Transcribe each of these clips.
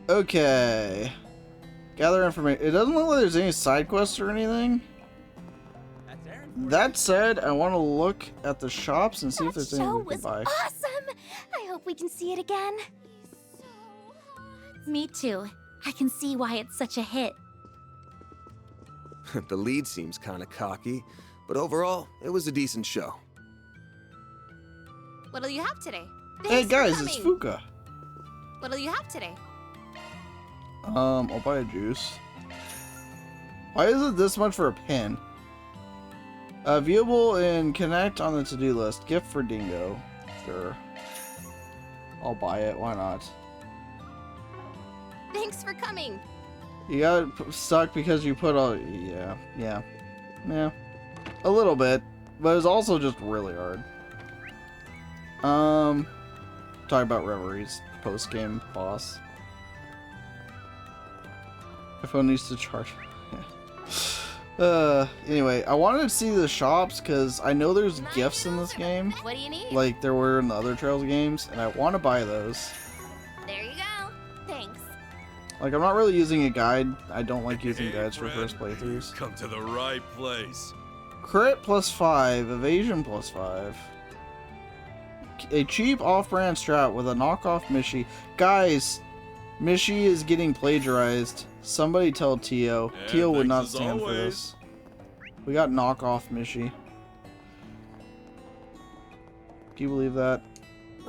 Okay. Gather information. It doesn't look like there's any side quests or anything. That said, I want to look at the shops and see if there's anything we can buy. Awesome! I hope we can see it again. Me too. I can see why it's such a hit. The lead seems kind of cocky, but overall, it was a decent show. What'll you have today? Hey guys, it's Fuka. What'll you have today? I'll buy a juice. Why is it this much for a pin? Viewable in Connect on the to-do list. Gift for Dingo. Sure. I'll buy it. Why not? Thanks for coming. You got stuck because you put all... Yeah. A little bit. But it's also just really hard. Talk about Reveries. Post-game boss. My phone needs to charge. Anyway, I wanted to see the shops because I know there's gifts in this game. What do you need? Like there were in the other Trails games, and I want to buy those. There you go. Thanks. Like, I'm not really using a guide. I don't like using guides for first playthroughs. Come to the right place. Crit +5, evasion +5. A cheap off-brand strat with a knockoff Mishi. Guys, Mishi is getting plagiarized. Somebody tell Tio. Yeah, Tio would not thanks as stand for always. this. We got knockoff Mishi. Do you believe that?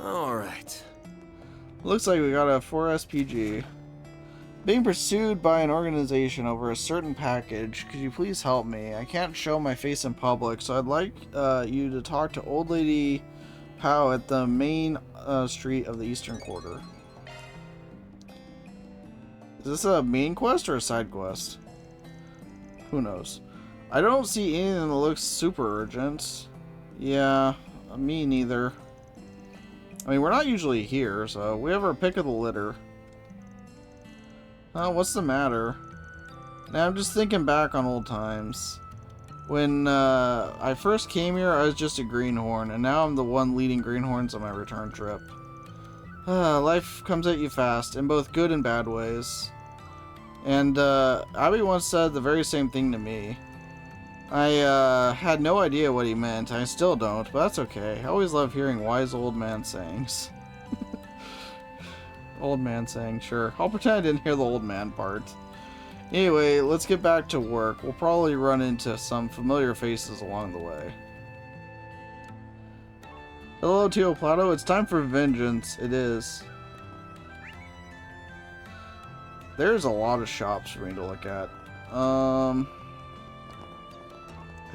Alright. Looks like we got a 4 SPG. Being pursued by an organization over a certain package. Could you please help me? I can't show my face in public, so I'd like you to talk to Old Lady Pow at the main street of the Eastern Quarter. Is this a main quest or a side quest? Who knows? I don't see anything that looks super urgent. Yeah, me neither. I mean, we're not usually here, so we have our pick of the litter. Oh, what's the matter? Now I'm just thinking back on old times. When I first came here, I was just a greenhorn, and now I'm the one leading greenhorns on my return trip. Life comes at you fast, in both good and bad ways. And Abby once said the very same thing to me. I had no idea what he meant, I still don't, but that's okay. I always love hearing wise old man sayings. Old man saying, sure. I'll pretend I didn't hear the old man part. Anyway, let's get back to work. We'll probably run into some familiar faces along the way. Hello, Tio Plato. It's time for vengeance. It is. There's a lot of shops for me to look at. I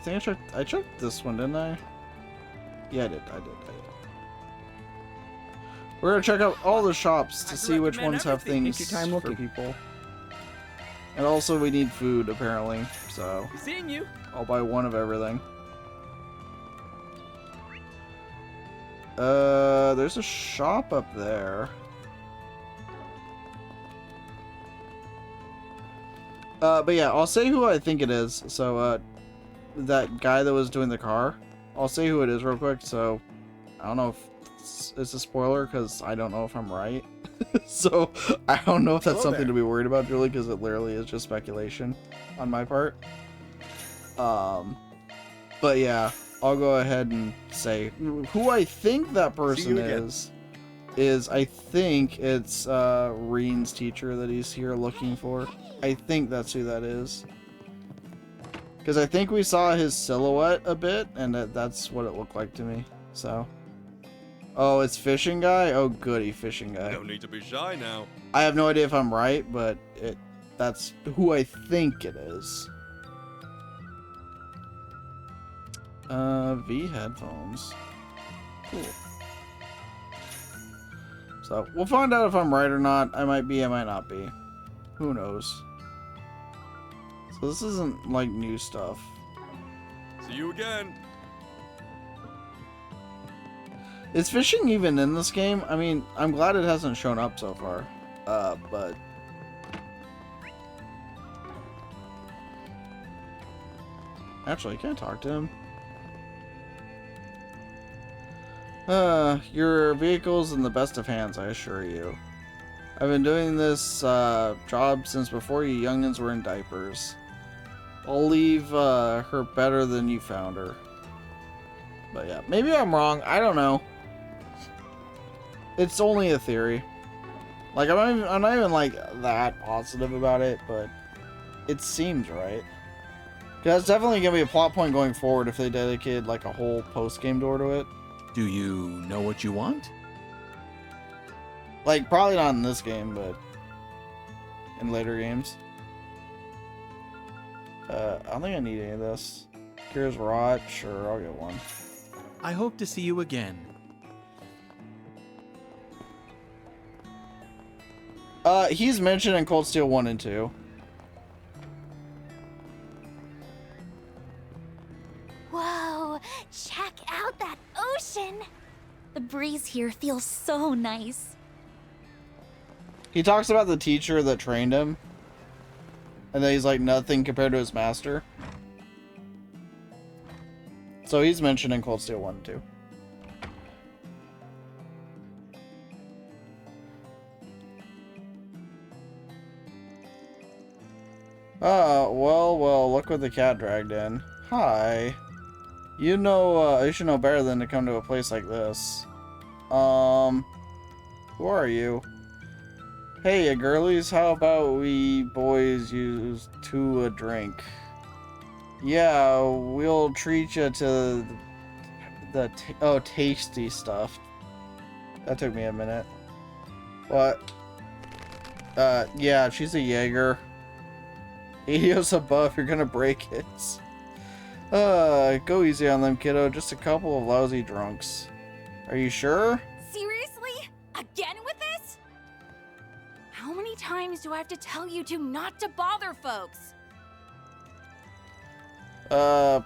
think I checked this one, didn't I? Yeah, I did. We're gonna check out all the shops to see which ones have things for people. And also we need food, apparently, so Seeing you. I'll buy one of everything. There's a shop up there. But yeah, I'll say who I think it is. So, that guy that was doing the car, I'll say who it is real quick. So, I don't know if it's a spoiler because I don't know if I'm right. So, I don't know if that's something to be worried about, Julie, because it literally is just speculation on my part. But yeah, I'll go ahead and say who I think that person is I think it's Reen's teacher that he's here looking for. I think that's who that is. Because I think we saw his silhouette a bit, and that's what it looked like to me. So, oh, it's Fishing Guy? Oh, goody, Fishing Guy. No need to be shy now. I have no idea if I'm right, but that's who I think it is. V headphones. Cool. So, we'll find out if I'm right or not. I might be, I might not be. Who knows? So this isn't, like, new stuff. See you again. Is fishing even in this game? I mean, I'm glad it hasn't shown up so far. But... Actually, can I talk to him? Your vehicle's in the best of hands, I assure you. I've been doing this job since before you youngins were in diapers. I'll leave her better than you found her. But yeah, maybe I'm wrong. I don't know. It's only a theory. Like, I'm not even like that positive about it, but it seems right. That's definitely gonna be a plot point going forward if they dedicated like a whole post-game door to it. Do you know what you want? Like, probably not in this game, but in later games. I don't think I need any of this. Cures rot, sure, I'll get one. I hope to see you again. He's mentioned in Cold Steel 1 and 2. Whoa, check out that ocean. The breeze here feels so nice. He talks about the teacher that trained him. And that he's like nothing compared to his master. So he's mentioned in Cold Steel 1 and 2. Well, look what the cat dragged in. Hi. You know, you should know better than to come to a place like this. Who are you? Hey, girlies, how about we boys use to a drink? Yeah, we'll treat you to the tasty stuff. That took me a minute. What? Yeah, she's a Jaeger. 80 above, you're gonna break it. Go easy on them, kiddo. Just a couple of lousy drunks. Are you sure? Seriously? Again with this? How many times do I have to tell you two not to bother folks? Come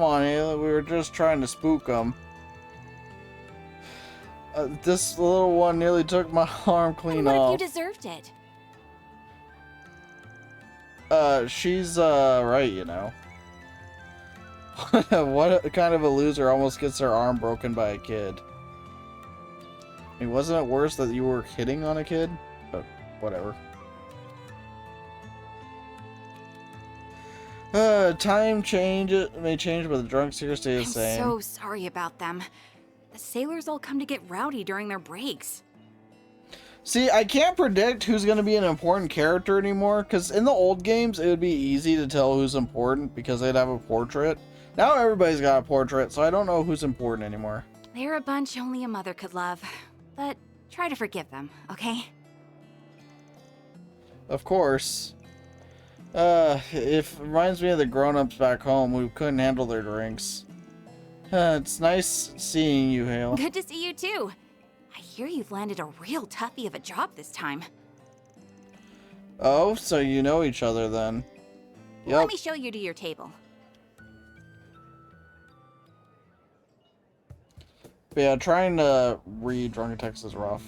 on, Ayla. We were just trying to spook them. This little one nearly took my arm clean What off. if you deserved it? She's, right, you know. What kind of a loser almost gets their arm broken by a kid? I mean, wasn't it worse that you were hitting on a kid? But, whatever. Time may change, but the drunks here stay the same. I'm so sorry about them. The sailors all come to get rowdy during their breaks. See, I can't predict who's going to be an important character anymore, because in the old games, it would be easy to tell who's important because they'd have a portrait. Now everybody's got a portrait, so I don't know who's important anymore. They're a bunch only a mother could love, but try to forgive them, okay? Of course. It reminds me of the grown-ups back home who couldn't handle their drinks. It's nice seeing you, Hale. Good to see you too. I hear you've landed a real toughie of a job this time. Oh, so you know each other then. Yep. Let me show you to your table. But yeah, trying to read Drunken Text is rough.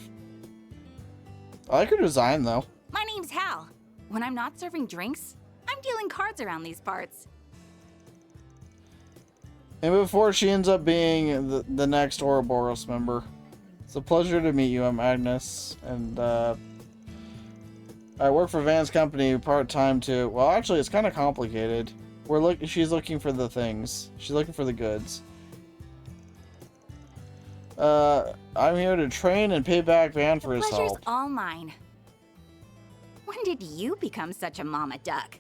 I like her design, though. My name's Hal. When I'm not serving drinks, I'm dealing cards around these parts. And before she ends up being the next Ouroboros member. It's a pleasure to meet you. I'm Agnes, and I work for Van's company part-time too. Well, actually, it's kind of complicated. She's looking for the things. She's looking for the goods. I'm here to train and pay back Van for his Pleasure's help. all mine. When did you become such a mama duck?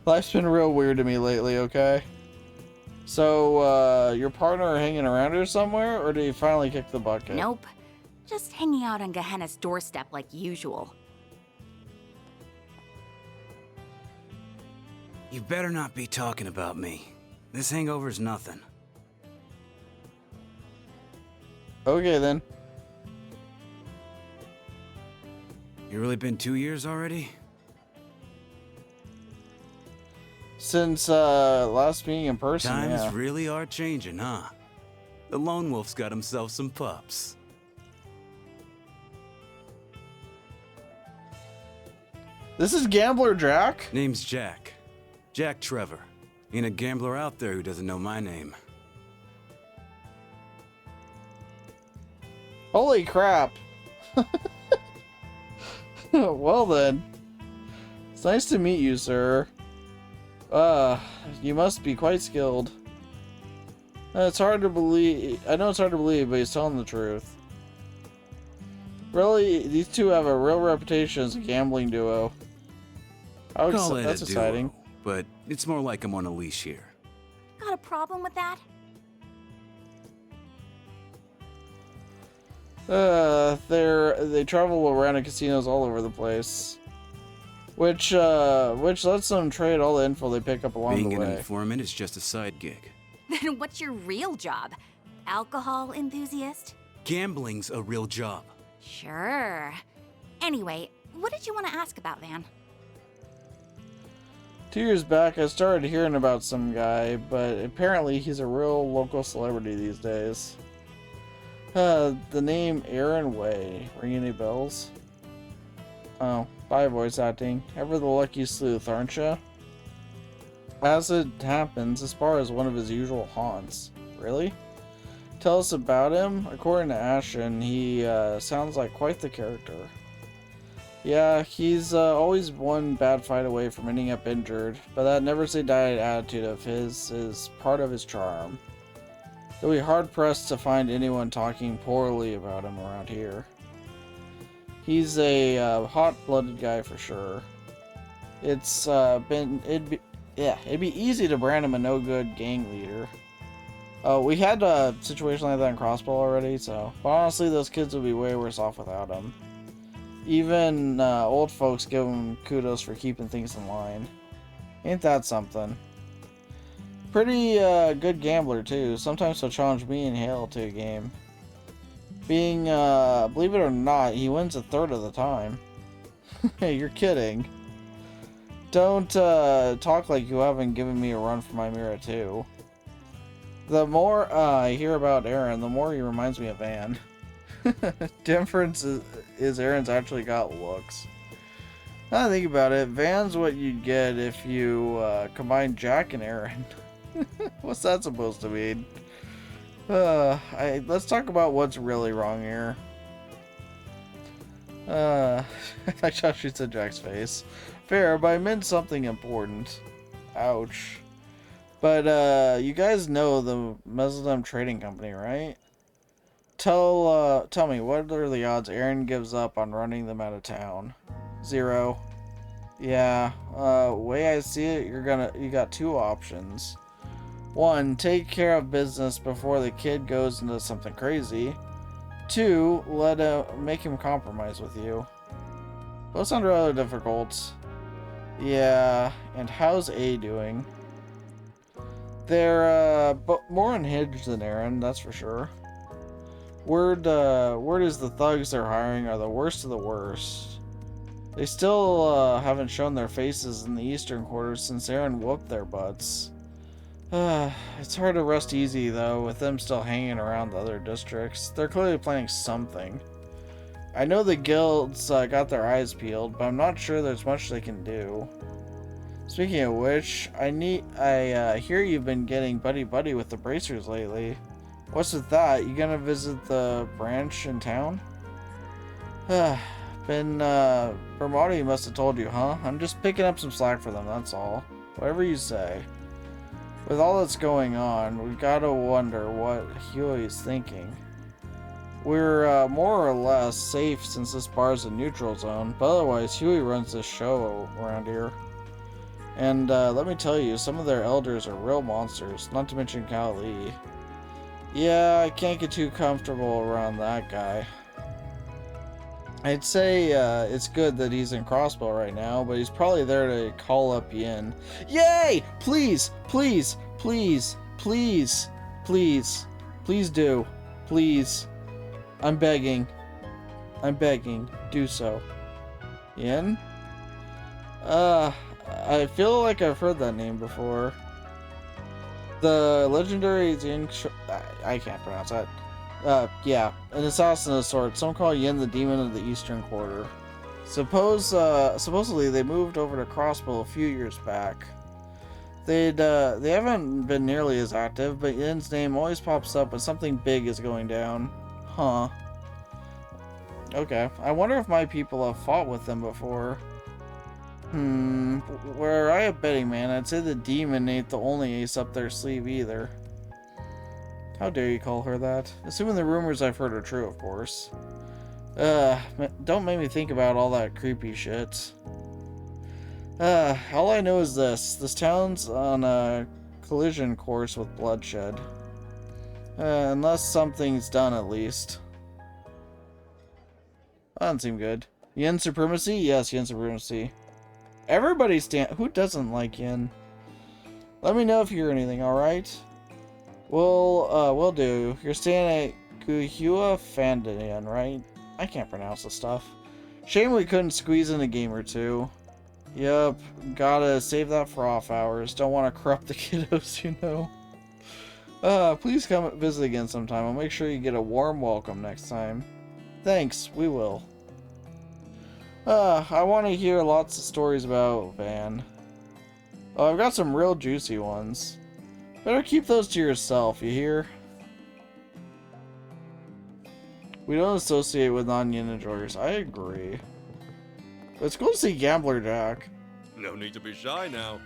Life's been real weird to me lately, okay? So, your partner hanging around here somewhere, or did he finally kick the bucket? Nope. Just hanging out on Gehenna's doorstep like usual. You better not be talking about me. This hangover's nothing. Okay, then. You really been 2 years already? Since, last meeting in person, Times yeah. really are changing, huh? The lone wolf's got himself some pups. This is Gambler Jack? Name's Jack. Jack Trevor. Ain't a gambler out there who doesn't know my name. Holy crap. Well then. It's nice to meet you, sir. You must be quite skilled. It's hard to believe. I know it's hard to believe, but he's telling the truth. Really, these two have a real reputation as a gambling duo. Call it That's a exciting. duo, but it's more like I'm on a leash here. Got a problem with that? They travel around in casinos all over the place, which lets them trade all the info they pick up along Being the an way. informant is just a side gig. Then what's your real job? Alcohol enthusiast? Gambling's a real job. Sure. Anyway, what did you want to ask about, Van? 2 years back, I started hearing about some guy, but apparently he's a real local celebrity these days. The name Aaron Way. Ring any bells? Oh, bye voice acting. Ever the lucky sleuth, aren't ya? As it happens, this bar is one of his usual haunts. Really? Tell us about him? According to Ashton, he sounds like quite the character. Yeah, he's always one bad fight away from ending up injured, but that never-say-die attitude of his is part of his charm. You'll be hard-pressed to find anyone talking poorly about him around here. He's a hot-blooded guy for sure. It'd be easy to brand him a no-good gang leader. We had a situation like that in Crossbow already, but honestly, those kids would be way worse off without him. Even old folks give him kudos for keeping things in line. Ain't that something? Pretty good gambler too. Sometimes he'll challenge me and Hale to a game. Believe it or not, he wins a third of the time. Hey, you're kidding. Don't talk like you haven't given me a run for my Mira too. The more I hear about Aaron, the more he reminds me of Van. Difference is Aaron's actually got looks. Now that I think about it, Van's what you'd get if you combine Jack and Aaron. What's that supposed to mean? Let's talk about what's really wrong here. I thought she said Jack's face. Fair, but I meant something important. Ouch. But you guys know the Mezzadem Trading Company, right? Tell me, what are the odds Aaron gives up on running them out of town? 0. Yeah, way I see it, you got 2 options. 1, take care of business before the kid goes into something crazy. 2, make him compromise with you. Both sound rather difficult. Yeah, and how's A doing? They're more unhinged than Aaron, that's for sure. Word is the thugs they're hiring are the worst of the worst. They still haven't shown their faces in the eastern quarters since Aaron whooped their butts. It's hard to rest easy though, with them still hanging around the other districts. They're clearly planning something. I know the guilds got their eyes peeled, but I'm not sure there's much they can do. Speaking of which, I hear you've been getting buddy-buddy with the bracers lately. What's with that? You gonna visit the branch in town? Bermati must have told you, huh? I'm just picking up some slack for them, that's all. Whatever you say. With all that's going on, we've gotta wonder what Huey's thinking. We're more or less safe since this bar's a neutral zone, but otherwise Huey runs this show around here. And let me tell you, some of their elders are real monsters, not to mention Kali. Yeah, I can't get too comfortable around that guy. I'd say it's good that he's in Crossbow right now, but he's probably there to call up Yin. Yay! Please, please, please, please, please, please do. Please. I'm begging. I'm begging. Do so. Yin? I feel like I've heard that name before. The legendary Yin... I can't pronounce that. Yeah, an assassin of sorts. Some call Yin the demon of the Eastern Quarter. Supposedly they moved over to Crossbow a few years back. They haven't been nearly as active, but Yin's name always pops up when something big is going down. Huh. Okay. I wonder if my people have fought with them before. Were I a betting man, I'd say the demon ain't the only ace up their sleeve either. How dare you call her that? Assuming the rumors I've heard are true, of course. Don't make me think about all that creepy shit. All I know is this. This town's on a collision course with bloodshed. Unless something's done, at least. That doesn't seem good. Yin supremacy? Yes, Yin supremacy. Everybody who doesn't like Yin? Let me know if you hear anything, alright? Will do. You're staying at Guhua Fandanian, right? I can't pronounce this stuff. Shame we couldn't squeeze in a game or two. Yep, gotta save that for off hours. Don't want to corrupt the kiddos, you know. Please come visit again sometime. I'll make sure you get a warm welcome next time. Thanks, we will. I want to hear lots of stories about Van. Oh, I've got some real juicy ones. Better keep those to yourself, you hear? We don't associate with non-yin enjoyers. I agree. Let's go see Gambler Jack. No need to be shy now.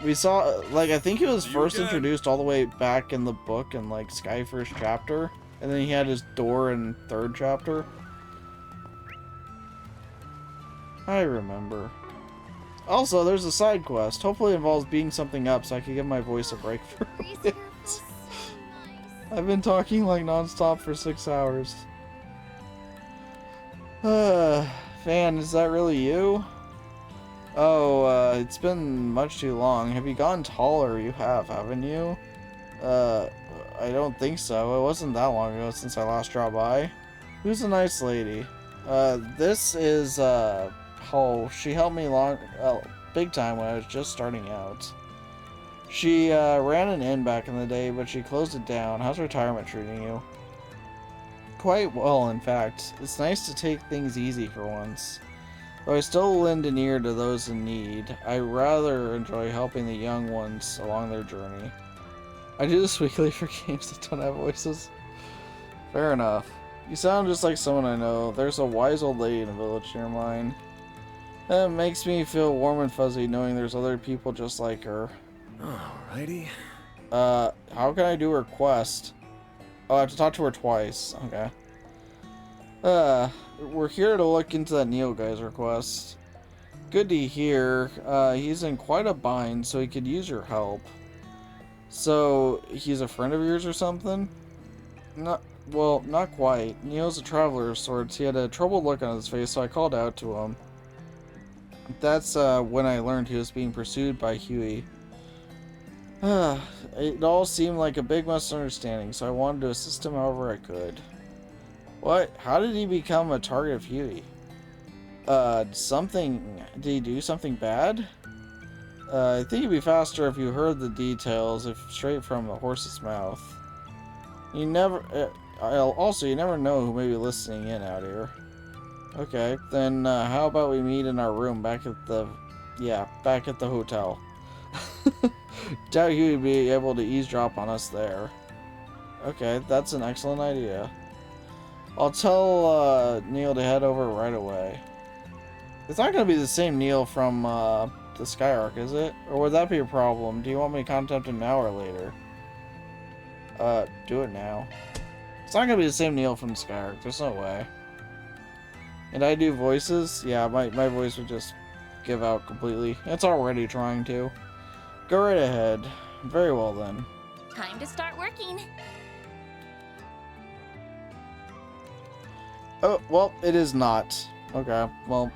We saw, like, I think he was See you first again. introduced all the way back in the book in, like, Sky First chapter. And then he had his door in third chapter. I remember. Also, there's a side quest. Hopefully it involves beating something up so I can give my voice a break for a Breeze bit. here feels so nice. I've been talking like non-stop for 6 hours. Fan, is that really you? Oh, it's been much too long. Have you gotten taller? You have, haven't you? I don't think so. It wasn't that long ago since I last dropped by. Who's a nice lady? This is, oh, she helped me big time when I was just starting out. She, ran an inn back in the day, but she closed it down. How's retirement treating you? Quite well, in fact. It's nice to take things easy for once. Though I still lend an ear to those in need, I rather enjoy helping the young ones along their journey. I do this weekly for games that don't have voices. Fair enough. You sound just like someone I know. There's a wise old lady in a village near mine. It makes me feel warm and fuzzy knowing there's other people just like her. Alrighty. How can I do her quest? Oh, I have to talk to her twice. Okay. We're here to look into that Neil guy's request. Good to hear. He's in quite a bind, so he could use your help. So, he's a friend of yours or something? Well, not quite. Neil's a traveler of sorts. He had a troubled look on his face, so I called out to him. That's, when I learned he was being pursued by Huey. It all seemed like a big misunderstanding, so I wanted to assist him however I could. What? How did he become a target of Huey? Did he do something bad? I think it'd be faster if you heard the details, straight from the horse's mouth. You never know who may be listening in out here. Okay, then how about we meet in our room back at the hotel. Doubt he would be able to eavesdrop on us there. Okay, that's an excellent idea. I'll tell Neil to head over right away. It's not going to be the same Neil from the Skyark, is it? Or would that be a problem? Do you want me to contact him now or later? Do it now. It's not going to be the same Neil from the Skyark. There's no way. And I do voices? Yeah, my voice would just give out completely. It's already trying to. Go right ahead. Very well then. Time to start working. Oh, well, it is not. Okay, well,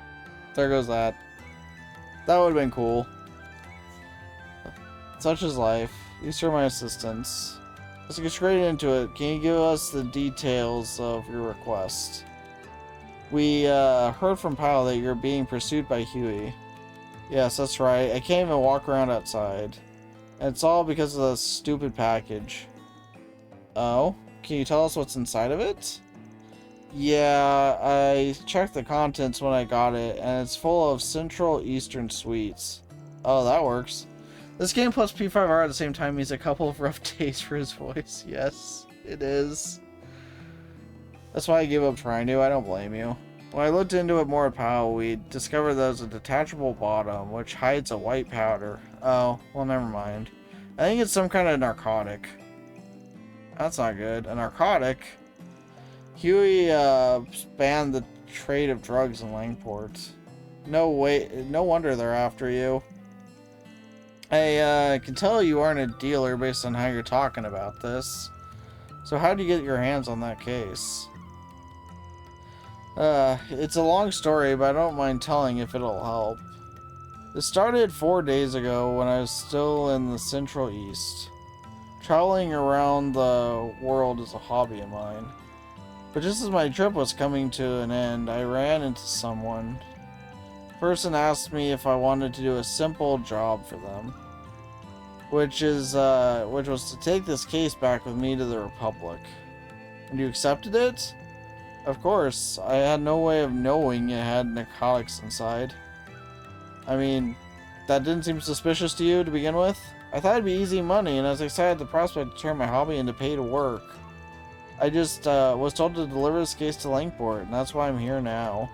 there goes that. That would have been cool. Such is life. These are my assistants. Let's get straight into it. Can you give us the details of your request? We heard from Pyle that you're being pursued by Huey. Yes, that's right. I can't even walk around outside. And it's all because of the stupid package. Oh? Can you tell us what's inside of it? Yeah, I checked the contents when I got it, and it's full of Central Eastern sweets. Oh, that works. This game plus P5R at the same time means a couple of rough days for his voice. Yes, it is. That's why I gave up trying to. I don't blame you. When I looked into it more at POW, we discovered there's a detachable bottom, which hides a white powder. Oh, well, never mind. I think it's some kind of narcotic. That's not good. A narcotic? Huey banned the trade of drugs in Langport. No wonder they're after you. I can tell you aren't a dealer based on how you're talking about this. So how'd you get your hands on that case? It's a long story, but I don't mind telling if it'll help. It started 4 days ago when I was still in the Central East. Traveling around the world is a hobby of mine. But just as my trip was coming to an end, I ran into someone. The person asked me if I wanted to do a simple job for them. Which was to take this case back with me to the Republic. And you accepted it? Of course, I had no way of knowing it had narcotics inside. I mean, that didn't seem suspicious to you to begin with? I thought it'd be easy money, and I was excited at the prospect to turn my hobby into paid work. I just was told to deliver this case to Langport, and that's why I'm here now.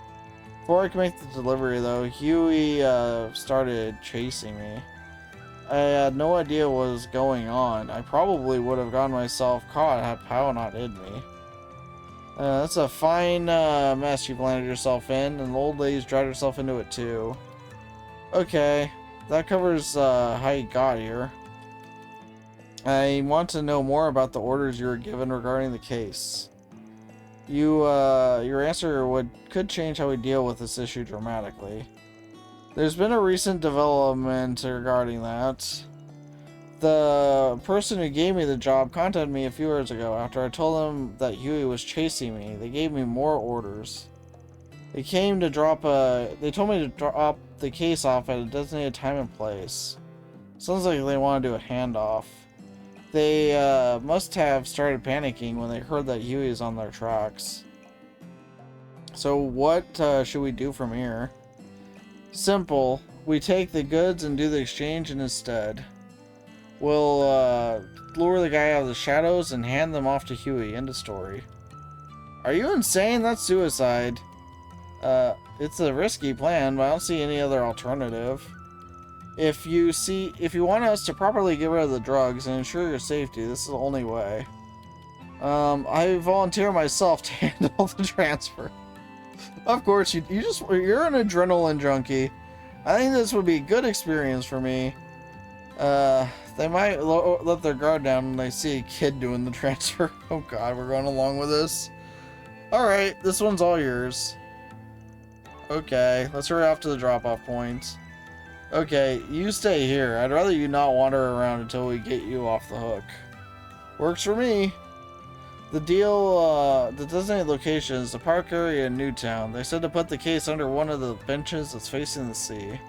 Before I could make the delivery, though, Huey started chasing me. I had no idea what was going on. I probably would have gotten myself caught had POW not hid me. That's a fine mess you've landed yourself in, and the old lady's dragged herself into it too. Okay, that covers how you got here. I want to know more about the orders you were given regarding the case. Your answer could change how we deal with this issue dramatically. There's been a recent development regarding that. The person who gave me the job contacted me a few hours ago after I told them that Huey was chasing me. They gave me more orders. They told me to drop the case off at a designated time and place. Sounds like they want to do a handoff. They must have started panicking when they heard that Huey is on their tracks. So what should we do from here? Simple. We take the goods and do the exchange instead. We'll lure the guy out of the shadows and hand them off to Huey. End of story. Are you insane? That's suicide. It's a risky plan, but I don't see any other alternative. If you want us to properly get rid of the drugs and ensure your safety, this is the only way. I volunteer myself to handle the transfer. Of course, you're an adrenaline junkie. I think this would be a good experience for me. They might let their guard down when they see a kid doing the transfer. Oh god, we're going along with this. Alright, this one's all yours. Okay, let's hurry off to the drop-off point. Okay, you stay here. I'd rather you not wander around until we get you off the hook. Works for me. The designated location is the park area in Newtown. They said to put the case under one of the benches that's facing the sea.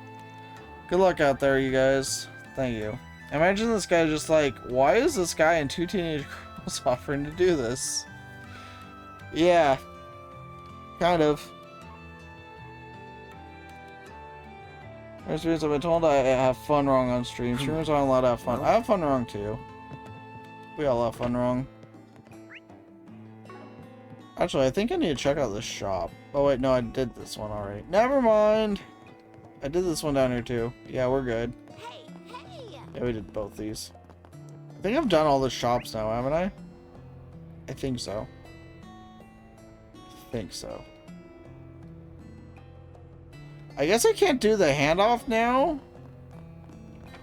Good luck out there, you guys. Thank you. Imagine this guy just like, why is this guy and 2 teenage girls offering to do this? Yeah. Kind of. I've been told I have fun wrong on stream. Streamers aren't allowed to have fun. I have fun wrong too. We all have fun wrong. Actually, I think I need to check out this shop. Oh wait, no, I did this one already. Never mind. I did this one down here too. Yeah, we're good. Hey, hey! Yeah, we did both these. I think I've done all the shops now, haven't I? I think so. I guess I can't do the handoff now.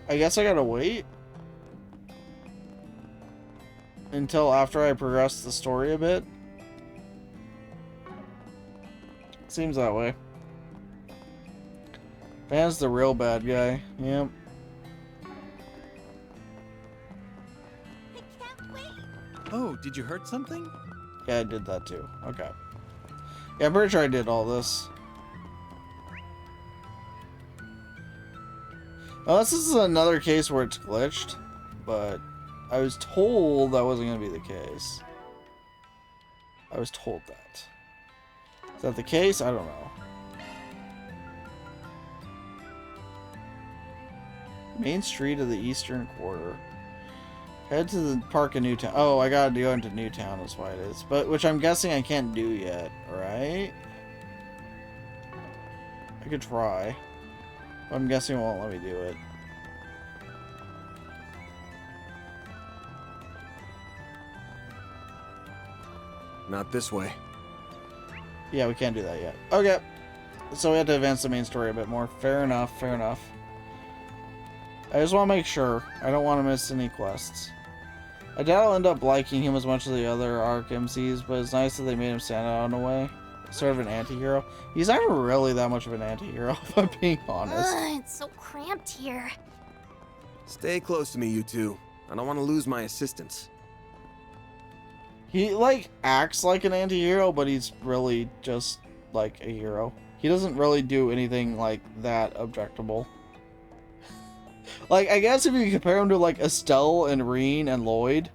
I guess I gotta wait until after I progress the story a bit. Seems that way. Van's the real bad guy. Yep. I can't wait! Oh, did you hurt something? Yeah, I did that too. Okay. Yeah, I'm pretty sure I did all this. Unless this is another case where it's glitched, but I was told that wasn't going to be the case. I was told that. Is that the case? I don't know. Main Street of the Eastern Quarter. Head to the park in Newtown. Oh, I gotta go into Newtown is why it is. But, which I'm guessing I can't do yet, right? I could try. But I'm guessing it won't let me do it. Not this way. Yeah, we can't do that yet. Okay. So we have to advance the main story a bit more. Fair enough, fair enough. I just want to make sure. I don't want to miss any quests. I doubt I'll end up liking him as much as the other ARC MCs, but it's nice that they made him stand out in a way. Sort of an anti-hero. He's not really that much of an anti-hero, if I'm being honest. Ugh, it's so cramped here. Stay close to me, you two. I don't want to lose my assistance. He, like, acts like an anti-hero, but he's really just, like, a hero. He doesn't really do anything, like, that objectable. Like, I guess if you compare him to, like, Estelle and Reen and Lloyd,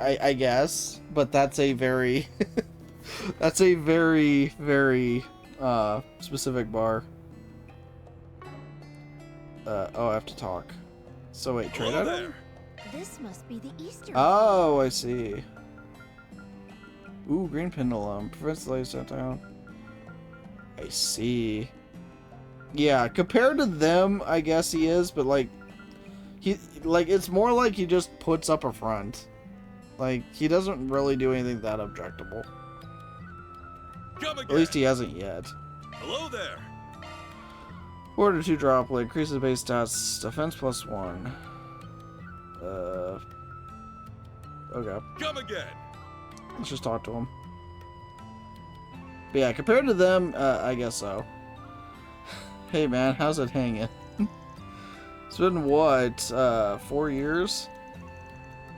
I guess. But that's a very... that's a very, very, specific bar. Oh, I have to talk. So wait, trade Hello item? there. This must be the Easter. Oh, I see. Ooh, green pendulum. Prevents the lights down. I see. Yeah, compared to them, I guess he is, but like, it's more like he just puts up a front. Like, he doesn't really do anything that objectable. Come again. At least he hasn't yet. Hello there. Order 2 droplet, increases base stats, defense +1. Okay. Come again. Let's just talk to him. But yeah, compared to them, I guess so. Hey man, how's it hanging? It's been what, 4 years?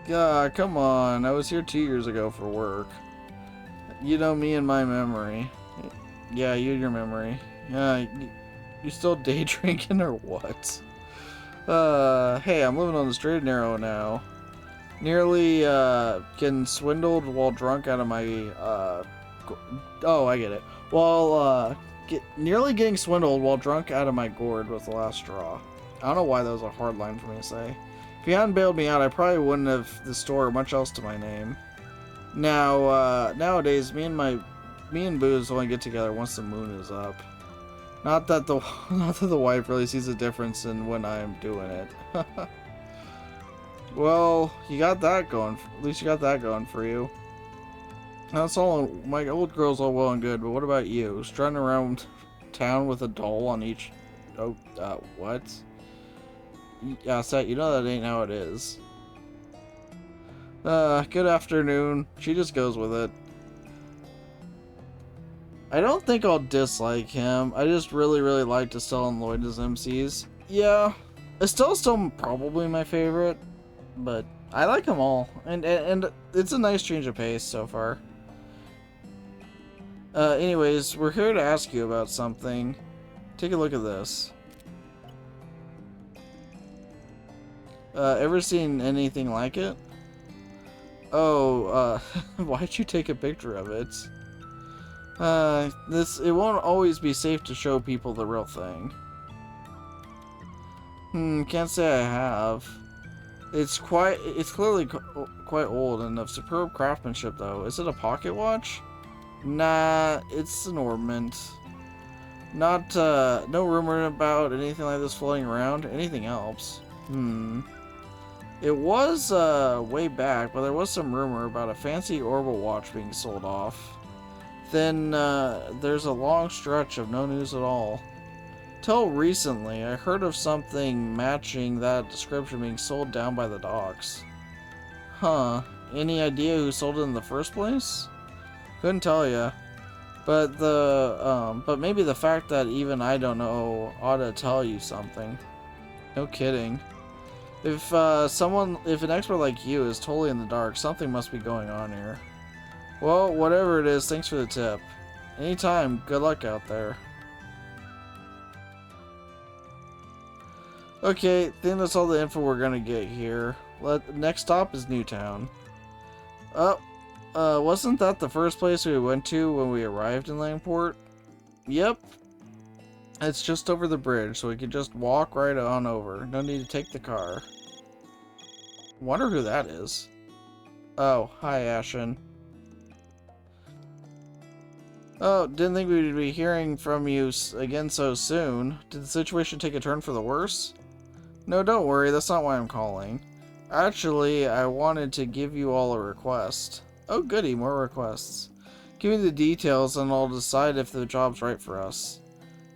God, come on, I was here 2 years ago for work. You know me and my memory. Yeah, you and your memory. Yeah, you still day drinking or what? Hey, I'm living on the straight and narrow now. Nearly, getting swindled while drunk out of my, oh, I get it. While, nearly getting swindled while drunk out of my gourd was the last straw. I don't know why that was a hard line for me to say. If you hadn't bailed me out, I probably wouldn't have the store or much else to my name. Now, nowadays, me and Booze only get together once the moon is up. Not that the wife really sees a difference in when I'm doing it. Well, you got that going. At least you got that going for you. That's all. My old girl's all well and good, but what about you? Strutting around town with a doll on each. Oh, what? Yeah, Seth, you know that ain't how it is. Good afternoon. She just goes with it. I don't think I'll dislike him. I just really liked Estelle and Lloyd as MCs. Yeah, Estelle's still probably my favorite, but I like them all, and it's a nice change of pace so far. Anyways, we're here to ask you about something. Take a look at this. Ever seen anything like it? Oh, why'd you take a picture of it? It won't always be safe to show people the real thing. Can't say I have. It's clearly quite old and of superb craftsmanship though. Is it a pocket watch? Nah, it's an ornament. Not, no rumor about anything like this floating around. Anything else? It was, way back, but there was some rumor about a fancy orbital watch being sold off. Then, there's a long stretch of no news at all. Till recently, I heard of something matching that description being sold down by the docks. Huh. Any idea who sold it in the first place? Couldn't tell ya. But but maybe the fact that even I don't know ought to tell you something. No kidding. If an expert like you is totally in the dark, something must be going on here. Well, whatever it is, thanks for the tip. Anytime, good luck out there. Okay, I think that's all the info we're gonna get here. Next stop is Newtown. Oh, wasn't that the first place we went to when we arrived in Langport? Yep. It's just over the bridge, so we can just walk right on over. No need to take the car. Wonder who that is. Oh, hi, Ashen. Oh, didn't think we'd be hearing from you again so soon. Did the situation take a turn for the worse? No, don't worry, that's not why I'm calling. Actually, I wanted to give you all a request. Oh goody, more requests. Give me the details and I'll decide if the job's right for us.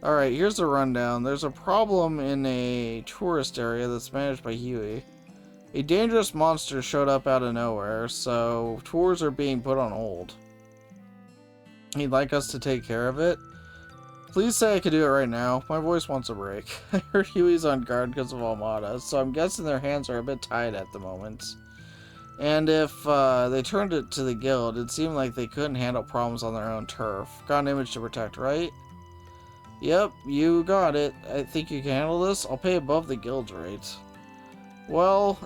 Alright, here's the rundown. There's a problem in a tourist area that's managed by Huey. A dangerous monster showed up out of nowhere, so tours are being put on hold. He'd like us to take care of it. Please say I could do it right now. My voice wants a break. I heard Huey's on guard because of Almada, so I'm guessing their hands are a bit tied at the moment. And if they turned it to the guild, it seemed like they couldn't handle problems on their own turf. Got an image to protect, right? Yep, you got it. I think you can handle this. I'll pay above the guild's rate. Well,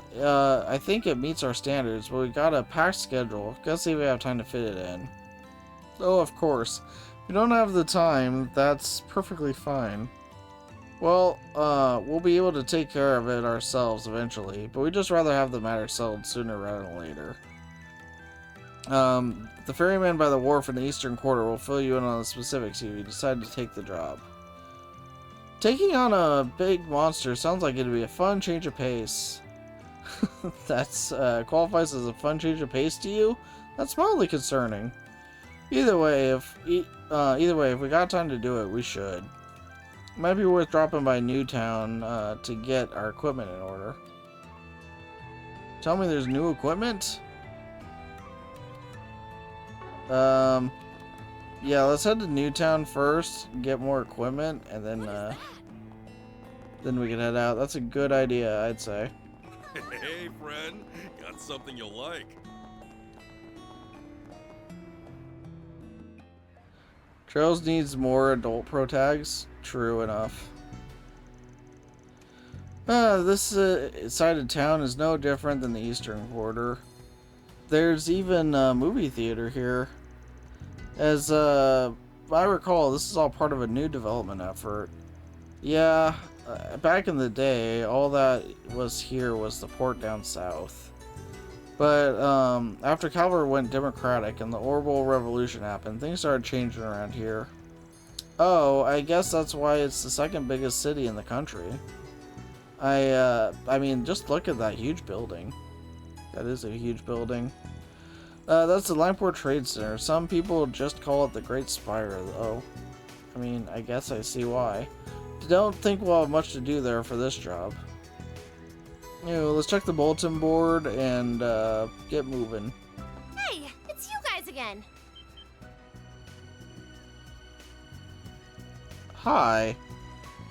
I think it meets our standards, but we got a packed schedule. Gotta see if we have time to fit it in. Oh, of course. If you don't have the time, that's perfectly fine. Well, we'll be able to take care of it ourselves eventually, but we'd just rather have the matter settled sooner rather than later. The ferryman by the wharf in the eastern quarter will fill you in on the specifics if you decide to take the job. Taking on a big monster sounds like it'd be a fun change of pace. That's qualifies as a fun change of pace to you? That's mildly concerning. Either way, if we got time to do it, we should. Might be worth dropping by Newtown to get our equipment in order. Tell me there's new equipment? Yeah, let's head to Newtown first, get more equipment, and then we can head out. That's a good idea, I'd say. Hey, friend. Got something you'll like. Trails needs more adult pro tags. True enough. This side of town is no different than the eastern quarter. There's even a movie theater here. As I recall, this is all part of a new development effort. Yeah, back in the day, all that was here was the port down south. But after Calvert went democratic and the Orbital Revolution happened, things started changing around here. Oh, I guess that's why it's the second biggest city in the country. I mean, just look at that huge building. That is a huge building. That's the Lineport Trade Center. Some people just call it the Great Spire, though. I mean, I guess I see why. Don't think we'll have much to do there for this job. Anyway, let's check the bulletin board and get moving. Hey, it's you guys again. Hi.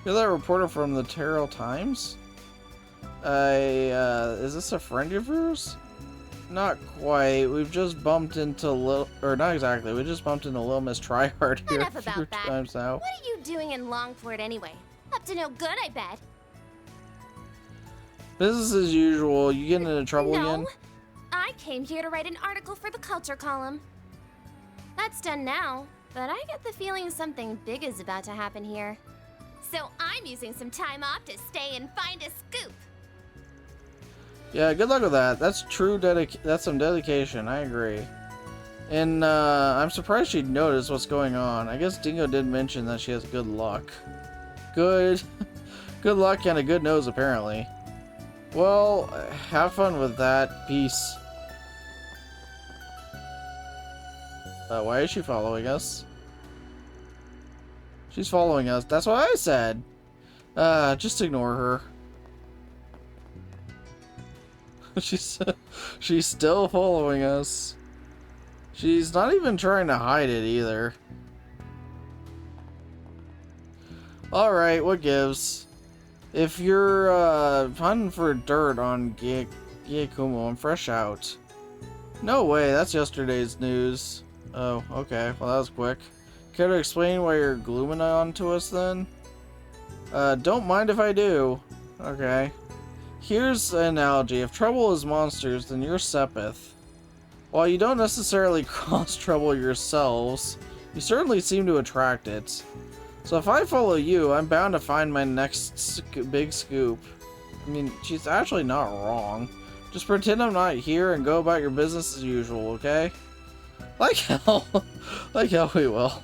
You're that reporter from the Terrell Times? Is this a friend of yours? Not quite. We've just bumped into not exactly. We just bumped into Little Miss Tryhard here Enough a few about that. times now. What are you doing in Longford anyway? Up to no good, I bet. Business as usual. You getting into trouble No, again? I came here to write an article for the culture column. That's done now, but I get the feeling something big is about to happen here. So I'm using some time off to stay and find a scoop. Yeah, good luck with that. That's true that's some dedication, I agree. And I'm surprised she'd notice what's going on. I guess Dingo did mention that she has good luck. Good luck and a good nose, apparently. Well, have fun with that. Peace. Why is she following us? She's following us. That's what I said. Just ignore her. She's still following us. She's not even trying to hide it either. Alright, what gives? If you're hunting for dirt on Gyakumo, I'm fresh out. No way, that's yesterday's news. Oh, okay, well that was quick. Care to explain why you're glooming on to us then? Don't mind if I do. Okay. Here's an analogy. If trouble is monsters, then you're Sepith. While you don't necessarily cause trouble yourselves, you certainly seem to attract it. So if I follow you, I'm bound to find my next big scoop. I mean, she's actually not wrong. Just pretend I'm not here and go about your business as usual, okay? Like hell. Like hell we will.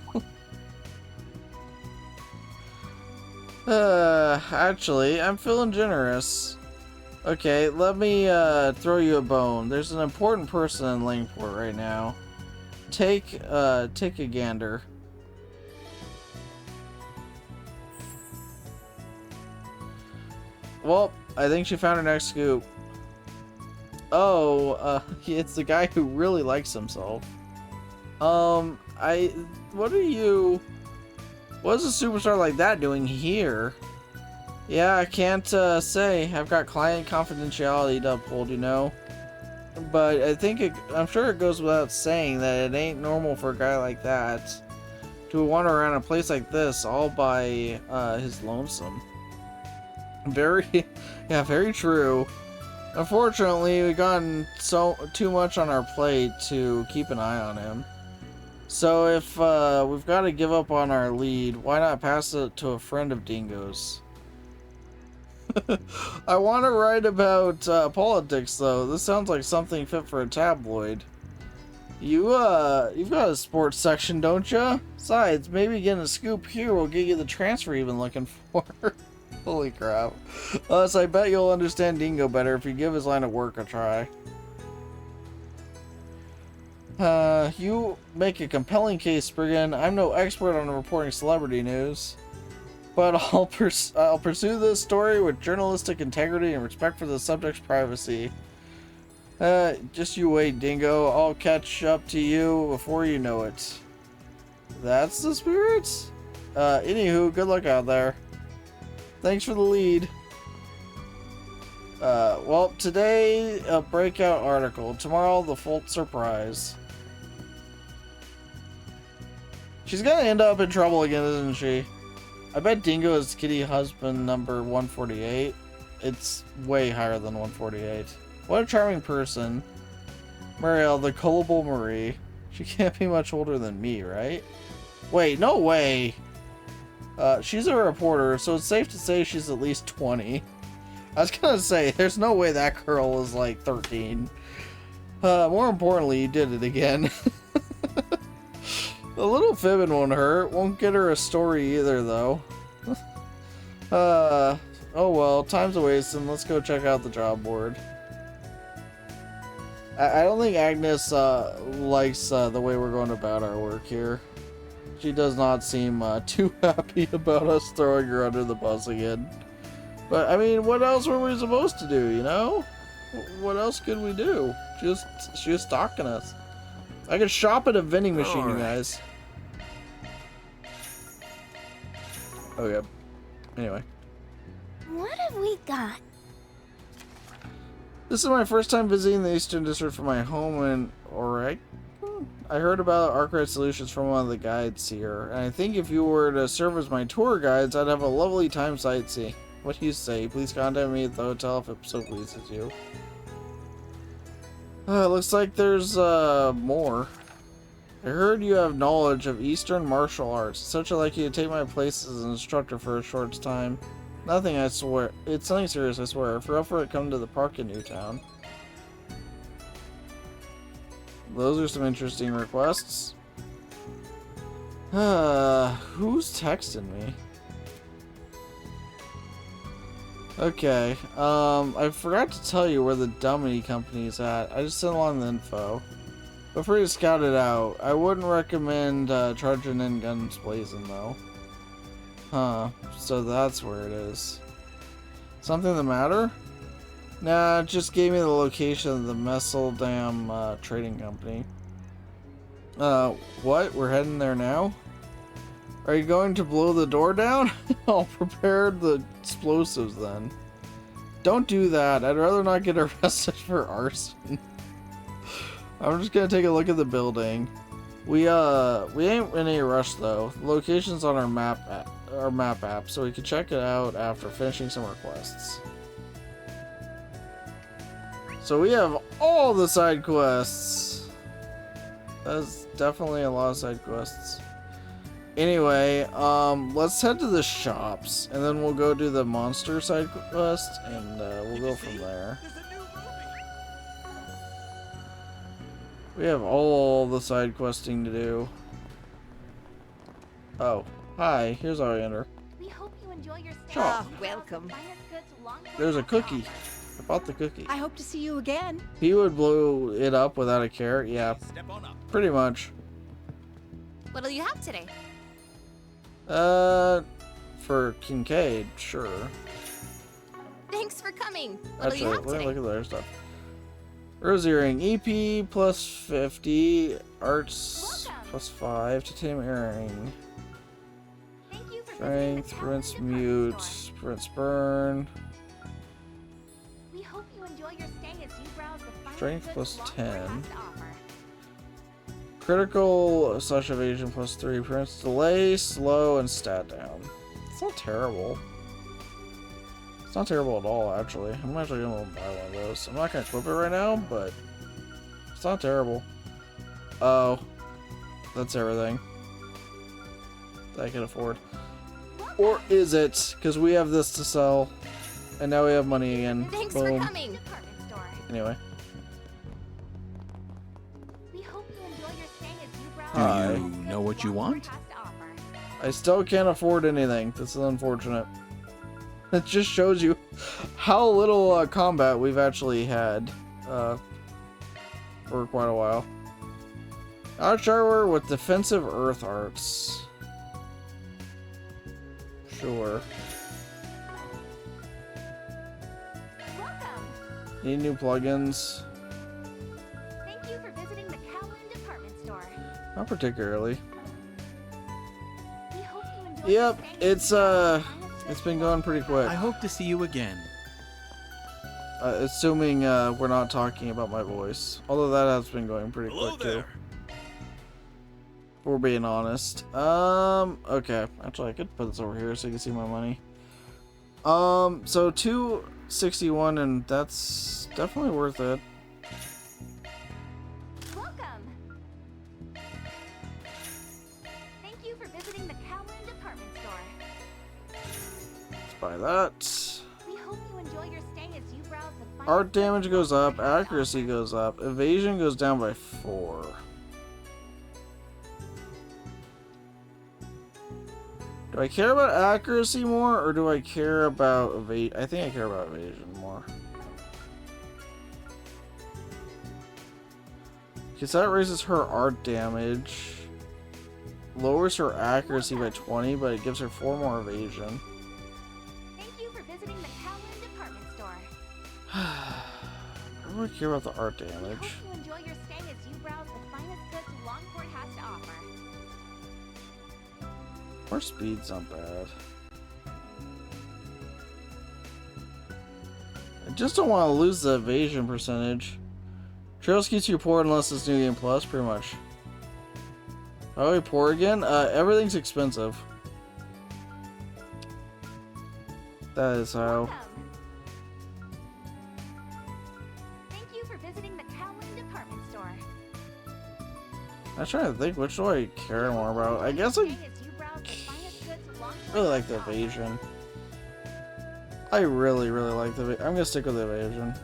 Actually, I'm feeling generous. Okay, let me throw you a bone. There's an important person in Langport right now. Take a gander. Well, I think she found her next scoop. Oh, it's the guy who really likes himself. What is a superstar like that doing here? Yeah, I can't say. I've got client confidentiality to uphold, you know. But I'm sure it goes without saying that it ain't normal for a guy like that to wander around a place like this all by his lonesome. Very true. Unfortunately, we've gotten too much on our plate to keep an eye on him. So if we've got to give up on our lead, why not pass it to a friend of Dingo's? I want to write about politics, though. This sounds like something fit for a tabloid. You've got a sports section, don't you? Besides, maybe getting a scoop here will get you the transfer you've been looking for. Holy crap. So I bet you'll understand Dingo better if you give his line of work a try. You make a compelling case, Spriggan. I'm no expert on reporting celebrity news, but I'll pursue this story with journalistic integrity and respect for the subject's privacy. Just you wait, Dingo. I'll catch up to you before you know it. That's the spirit? Anywho, good luck out there. Thanks for the lead. Well, today, a breakout article. Tomorrow, the full surprise. She's gonna end up in trouble again, isn't she? I bet Dingo is kitty husband number 148. It's way higher than 148. What a charming person. Marielle, the gullible Marie. She can't be much older than me, right? Wait, no way! She's a reporter, so it's safe to say she's at least 20. I was gonna say, there's no way that girl is like 13. More importantly, you did it again. A little fibbing won't hurt. Won't get her a story either, though. Oh well, time's a wasting. Let's go check out the job board. I don't think Agnes likes the way we're going about our work here. She does not seem too happy about us throwing her under the bus again. But, I mean, what else were we supposed to do, you know? What else could we do? She was stalking us. I could shop at a vending machine, you guys. Oh, yeah. Anyway. What have we got? This is my first time visiting the Eastern District from my home in Oregon. I heard about Arkwright Solutions from one of the guides here, and I think if you were to serve as my tour guides, I'd have a lovely time sightseeing. What do you say? Please contact me at the hotel if it so pleases you. Looks like there's more. I heard you have knowledge of Eastern martial arts. Such a like you to take my place as an instructor for a short time. Nothing, I swear. It's something serious, I swear. If you're up for it, come to the park in Newtown. Those are some interesting requests. Who's texting me? Okay, I forgot to tell you where the dummy company is at. I just sent along the info. Feel free to scout it out. I wouldn't recommend charging in guns blazing though. Huh, so that's where it is. Something the matter? Nah, it just gave me the location of the Messeldam trading company. What? We're heading there now? Are you going to blow the door down? I'll prepare the explosives then. Don't do that. I'd rather not get arrested for arson. I'm just gonna take a look at the building. We ain't in any rush though. The location's on our map app, so we can check it out after finishing some requests. So we have all the side quests. That's definitely a lot of side quests. Anyway, let's head to the shops, and then we'll go do the monster side quest, and we'll go from there. We have all the side questing to do. Oh, hi. Here's how I enter. We hope you enjoy your stay. Sure. Welcome. There's a cookie. I bought the cookie. I hope to see you again. He would blow it up without a care. Yeah, Step on up. pretty much. What'll you have today? For Kincaid, sure. Thanks for coming. What'll Actually, you have let me today? look at the other stuff. Rose earring, EP plus 50, arts Welcome. plus 5, titanium earring, Thank you for strength, prevents mute, prevents burn, We hope you enjoy your stay as you browse the finest Strength goods plus Longport 10. has to offer. critical / evasion plus 3, prevents delay, slow, and stat down. It's not terrible. It's not terrible at all, actually. I'm actually gonna buy one of those. I'm not gonna equip it right now, but it's not terrible. Oh, that's everything that I can afford. Or is it? Because we have this to sell, and now we have money again. Thanks Boom. for coming. Department store. Anyway. We hope you enjoy your stay as you browse Hi. the Do finest you goods know what you Longport want? has to offer. I still can't afford anything. This is unfortunate. It just shows you how little combat we've actually had for quite a while. Archer with defensive earth arts. Sure. Welcome. Need new plugins? Thank you for visiting the Kowloon department store. Not particularly. We hope you enjoy Yep, your stay as it's you browse the finest it's goods been going pretty quick. I hope to see you again. Assuming we're not talking about my voice. Although that has been going pretty Hello quick there. too. If we're being honest. Okay. Actually I could put this over here so you can see my money. So 261 and that's definitely worth it. Welcome. Thank you for visiting the Kowloon department store. Let's buy that. We hope you enjoy your stay as you browse the finest Art goods damage goes up, Longport has to accuracy offer. goes up, evasion goes down by 4. Do I care about accuracy more, or do I care about evade? I think I care about evasion more. Because that raises her art damage, lowers her accuracy by 20, but it gives her 4 more evasion. Thank you for visiting the Kowloon department store. I don't really care about the art We damage. hope you enjoy your stay as you browse the finest goods Longport has to offer. Our speed's not bad. I just don't want to lose the evasion percentage. Trails keeps you poor unless it's New Game Plus, pretty much. How do we poor again? Everything's expensive. That is how. Welcome. Thank you for visiting the Kowloon department store. I'm trying to think, which do I care more about? I guess I really like the evasion. I really like the evasion. I'm gonna stick with the evasion.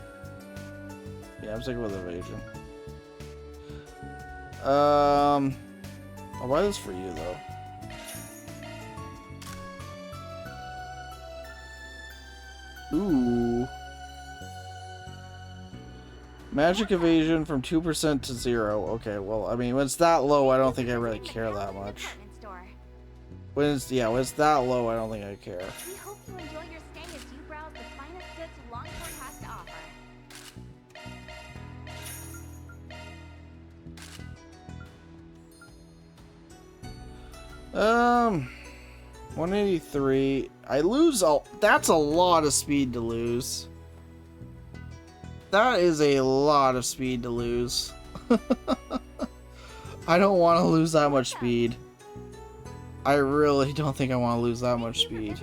Yeah, I'm sticking with evasion. I'll buy this for you though. Ooh. Magic evasion from 2% to 0. Okay, well, I mean, when it's that low, I don't think I really care that much. When it's that low, I don't think I care. We hope you enjoy your stay as you browse the finest goods Longport has to offer. 183. I lose all. That's a lot of speed to lose. That is a lot of speed to lose. I don't want to lose that much speed. I really don't think I want to lose that much speed.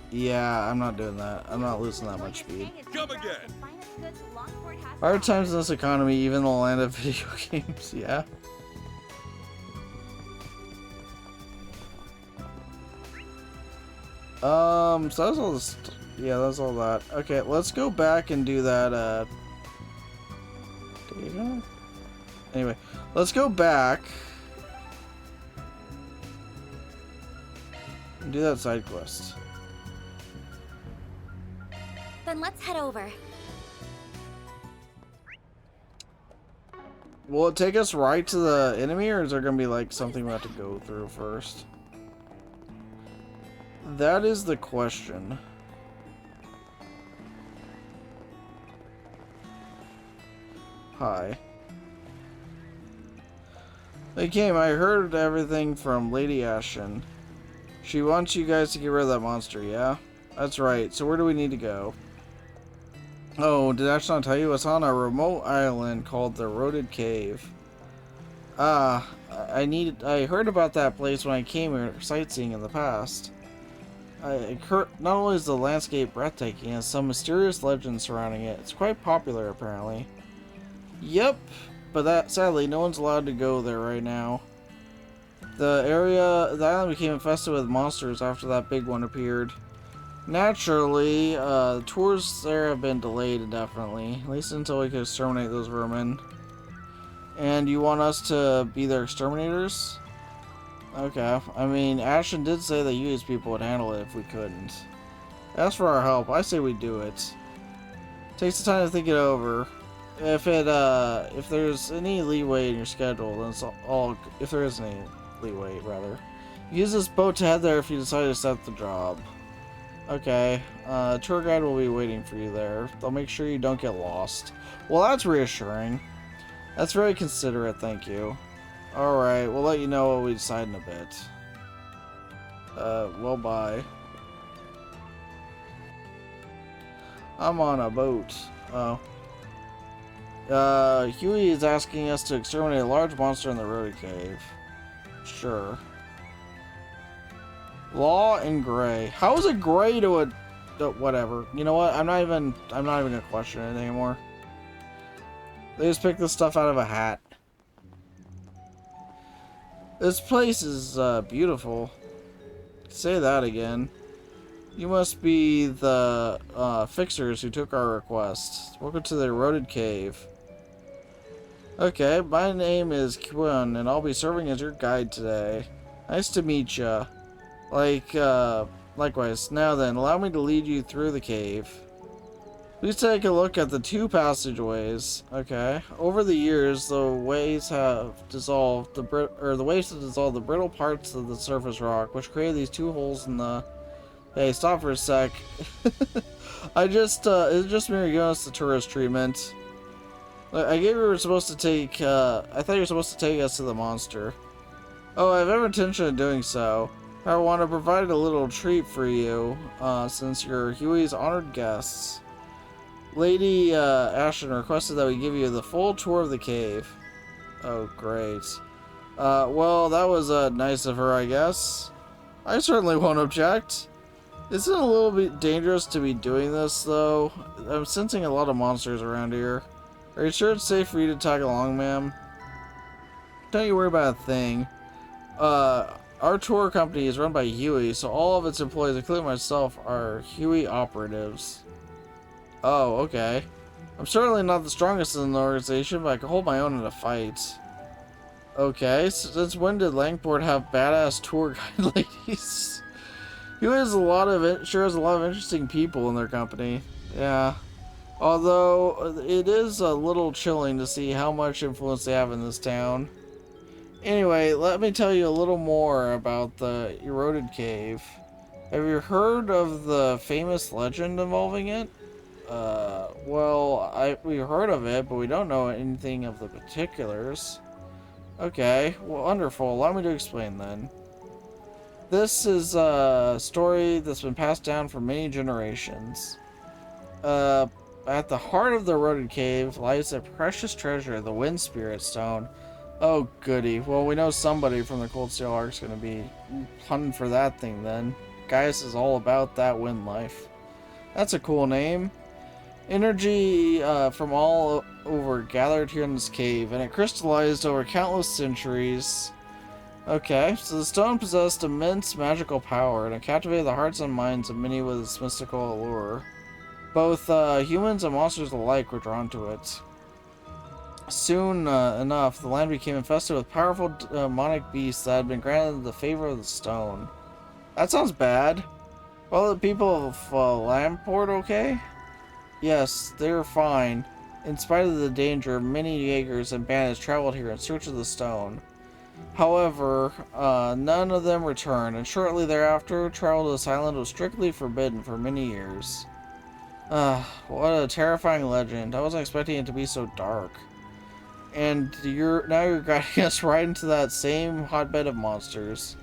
Yeah, I'm not doing that. I'm not losing that much speed. Come again. Hard times in this economy, even the land of video games. Yeah. So that's all this. Yeah, that's all that. Okay, let's go back and do that. Data? Anyway, let's go back and do that side quest. Then let's head over. Will it take us right to the enemy, or is there gonna be like something we have to go through first? That is the question. Hi. Hey Kim, I heard everything from Lady Ashton. She wants you guys to get rid of that monster, yeah? That's right, so where do we need to go? Oh, did Ashton not tell you? It's on a remote island called the Eroded Cave. Ah, I heard about that place when I came here sightseeing in the past. Not only is the landscape breathtaking, it has some mysterious legends surrounding it. It's quite popular, apparently. Yep, but sadly, no one's allowed to go there right now. The island became infested with monsters after that big one appeared. Naturally, the tours there have been delayed indefinitely, at least until we can exterminate those vermin. And you want us to be their exterminators? Okay, I mean, Ashton did say that you people would handle it if we couldn't. As for our help, I say we do it. Take some time to think it over. If there's any leeway in your schedule, then it's all. If there is any leeway, rather, use this boat to head there if you decide to accept the job. Okay, tour guide will be waiting for you there. They'll make sure you don't get lost. Well, that's reassuring. That's very considerate, thank you. Alright, we'll let you know what we decide in a bit. Well, bye. I'm on a boat. Oh. Huey is asking us to exterminate a large monster in the Eroded Cave. Sure. Law and gray. How is it gray to a... whatever. You know what? I'm not even gonna question it anymore. They just picked this stuff out of a hat. This place is, beautiful. Say that again. You must be the, fixers who took our request. Welcome to the Eroded Cave. Okay, my name is Kwon, and I'll be serving as your guide today. Nice to meet ya. Likewise. Now then, allow me to lead you through the cave. Please take a look at the two passageways. Okay. Over the years, the waves have dissolved the waves have dissolved the brittle parts of the surface rock, which created these two holes in the. Hey, stop for a sec. It's just me giving us the tourist treatment. I thought you were supposed to take us to the monster. Oh, I have every intention of doing so. I want to provide a little treat for you, since you're Huey's honored guests. Lady Ashton requested that we give you the full tour of the cave. Oh, great. Well, that was nice of her, I guess. I certainly won't object. Isn't it a little bit dangerous to be doing this, though? I'm sensing a lot of monsters around here. Are you sure it's safe for you to tag along, ma'am? Don't you worry about a thing. Our tour company is run by Huey, so all of its employees, including myself, are Huey operatives. Oh, okay. I'm certainly not the strongest in the organization, but I can hold my own in a fight. Okay, since when did Langport have badass tour guide ladies? Huey has sure has a lot of interesting people in their company. Yeah. Although, it is a little chilling to see how much influence they have in this town. Anyway, let me tell you a little more about the Eroded Cave. Have you heard of the famous legend involving it? Well, we heard of it, but we don't know anything of the particulars. Okay, well, wonderful. Allow me to explain then. This is a story that's been passed down for many generations. At the heart of the Eroded Cave lies a precious treasure, the Wind Spirit Stone. Oh, goody. Well, we know somebody from the Cold Steel Ark is going to be hunting for that thing then. Gaius is all about that wind life. That's a cool name. Energy from all over gathered here in this cave, and it crystallized over countless centuries. Okay, so the stone possessed immense magical power, and it captivated the hearts and minds of many with its mystical allure. Both humans and monsters alike were drawn to it. Soon enough, the land became infested with powerful demonic beasts that had been granted the favor of the stone. That sounds bad. Well, the people of Lamport okay? Yes, they were fine. In spite of the danger, many Jaegers and bandits traveled here in search of the stone. However, none of them returned, and shortly thereafter, travel to this island was strictly forbidden for many years. What a terrifying legend. I wasn't expecting it to be so dark. And now you're guiding us right into that same hotbed of monsters.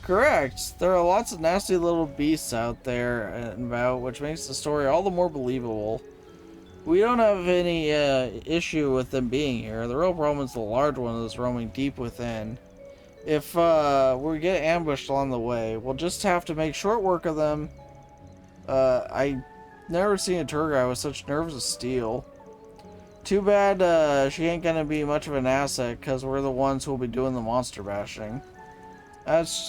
Correct. There are lots of nasty little beasts out there and about, which makes the story all the more believable. We don't have any issue with them being here. The real problem is the large one that's roaming deep within. If we get ambushed along the way, we'll just have to make short work of them. I never seen a tour guide with such nerves of steel. Too bad she ain't gonna be much of an asset, because we're the ones who'll be doing the monster bashing. That's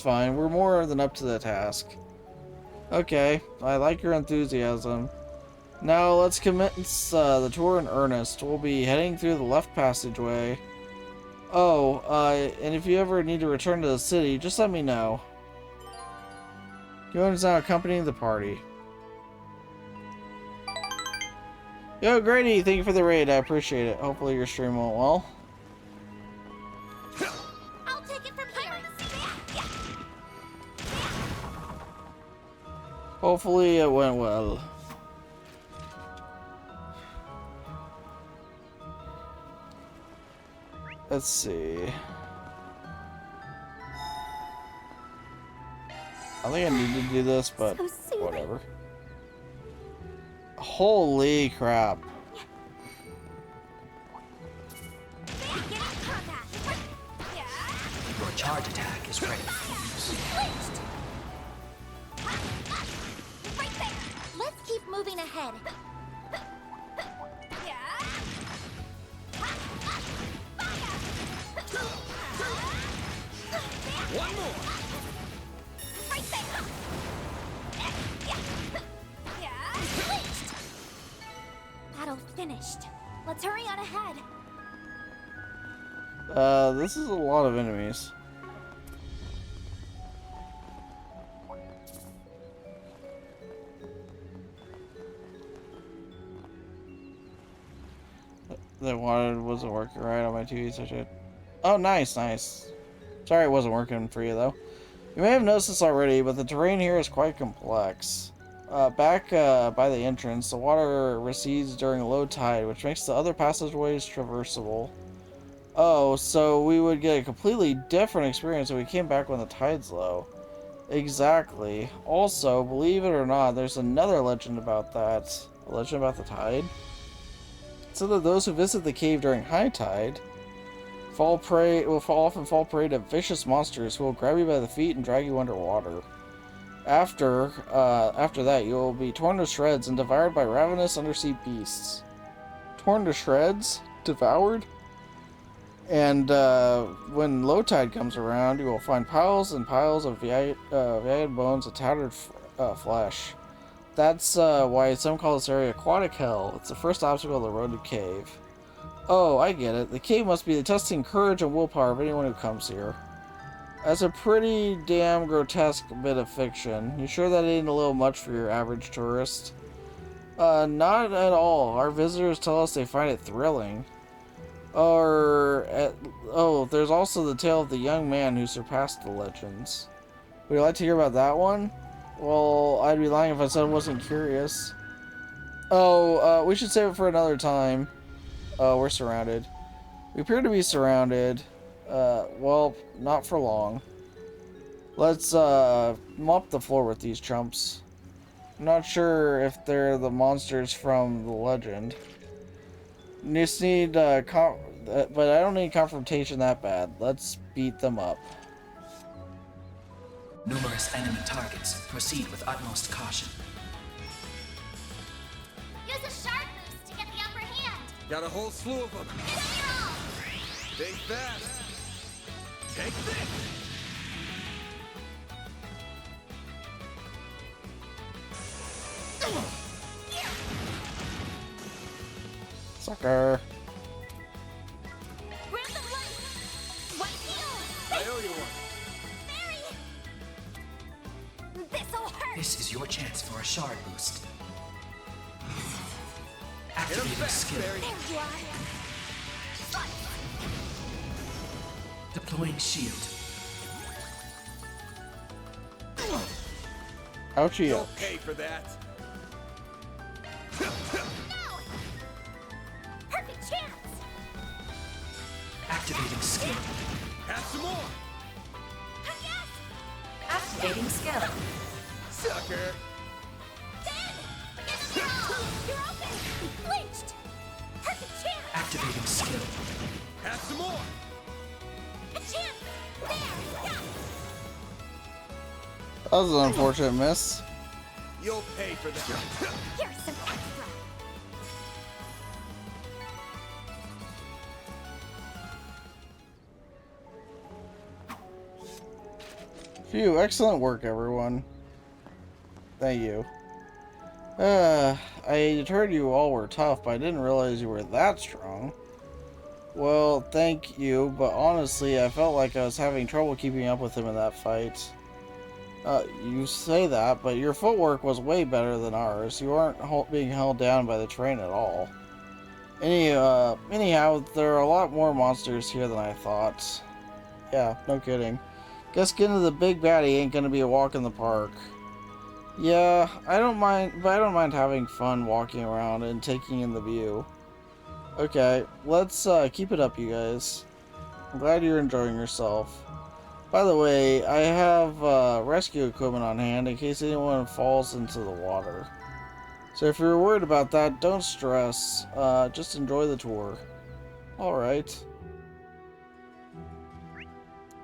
fine. We're more than up to the task. Okay, I like your enthusiasm. Now let's commence the tour in earnest. We'll be heading through the left passageway. Oh, and if you ever need to return to the city, just let me know. Yoon is now accompanying the party. Yo, Grady, thank you for the raid. I appreciate it. Hopefully your stream went well. I'll take it from here. Hopefully it went well. Let's see. I think I need to do this, but So soothing. whatever. Holy crap. Your charge attack is ready. Right there. Let's keep moving ahead. One more. Right there. Battle finished. Let's hurry on ahead. This is a lot of enemies. That wasn't working right on my TV, so shit. Oh, nice. Sorry it wasn't working for you, though. You may have noticed this already, but the terrain here is quite complex. Back by the entrance, the water recedes during low tide, which makes the other passageways traversable. Oh, so we would get a completely different experience if we came back when the tide's low. Exactly. Also, believe it or not, there's another legend about that. A legend about the tide? So that those who visit the cave during high tide will often fall prey to vicious monsters who will grab you by the feet and drag you underwater. After that, you will be torn to shreds and devoured by ravenous undersea beasts. Torn to shreds? Devoured? And when low tide comes around, you will find piles and piles of jagged bones and tattered flesh. That's why some call this area Aquatic Hell. It's the first obstacle of the road to cave. Oh, I get it. The cave must be the testing courage and willpower of anyone who comes here. That's a pretty damn grotesque bit of fiction. You sure that ain't a little much for your average tourist? Not at all. Our visitors tell us they find it thrilling. There's also the tale of the young man who surpassed the legends. Would you like to hear about that one? Well, I'd be lying if I said I wasn't curious. We should save it for another time. We're surrounded. We appear to be surrounded. Well, not for long. Let's, mop the floor with these chumps. I'm not sure if they're the monsters from the legend. Just need, but I don't need confrontation that bad. Let's beat them up. Numerous enemy targets. Proceed with utmost caution. Use a sharp boost to get the upper hand. Got a whole slew of them. Fire! Take that. Take this. Sucker. This is your chance for a shard boost. Activating skill. There you are. Deploying shield. Ouchie. You'll pay for that. No! Perfect chance! Activating skill. Have some more. Yes! Activating skill. Sucker. You're open! Flinched! Perfect chance! Activating skill. Have some more. A chance! There! Yeah! That was an unfortunate miss. You'll pay for that. Here's some extra! Phew, excellent work, everyone. Thank you. I heard you all were tough, but I didn't realize you were that strong. Well, thank you, but honestly, I felt like I was having trouble keeping up with him in that fight. You say that, but your footwork was way better than ours. You weren't being held down by the train at all. Anyhow, there are a lot more monsters here than I thought. Yeah, no kidding. Guess getting to the big baddie ain't gonna be a walk in the park. Yeah, I don't mind having fun walking around and taking in the view. Okay, let's keep it up, you guys. I'm glad you're enjoying yourself. By the way, I have rescue equipment on hand in case anyone falls into the water. So if you're worried about that, don't stress. Just enjoy the tour. Alright.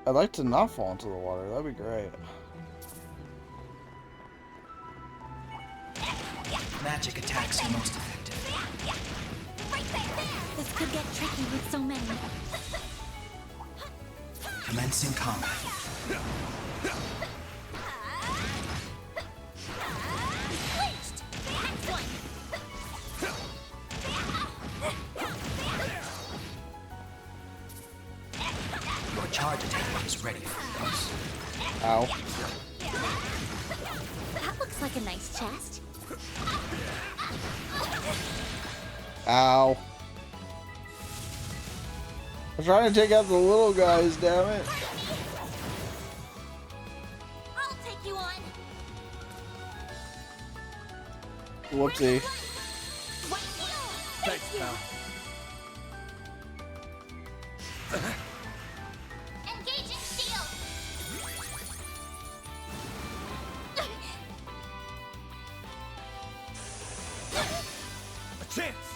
I'd like to not fall into the water. That'd be great. Magic attacks are most effective. This could get tricky with so many. Commencing combat. Flinched! Next one! Your charge attack is ready for use. Ow. That looks like a nice chest. Ow. I'm trying to take out the little guys, damn it. I'll take you on. Whoopsie. Thanks, pal. Engaging shield. A chance.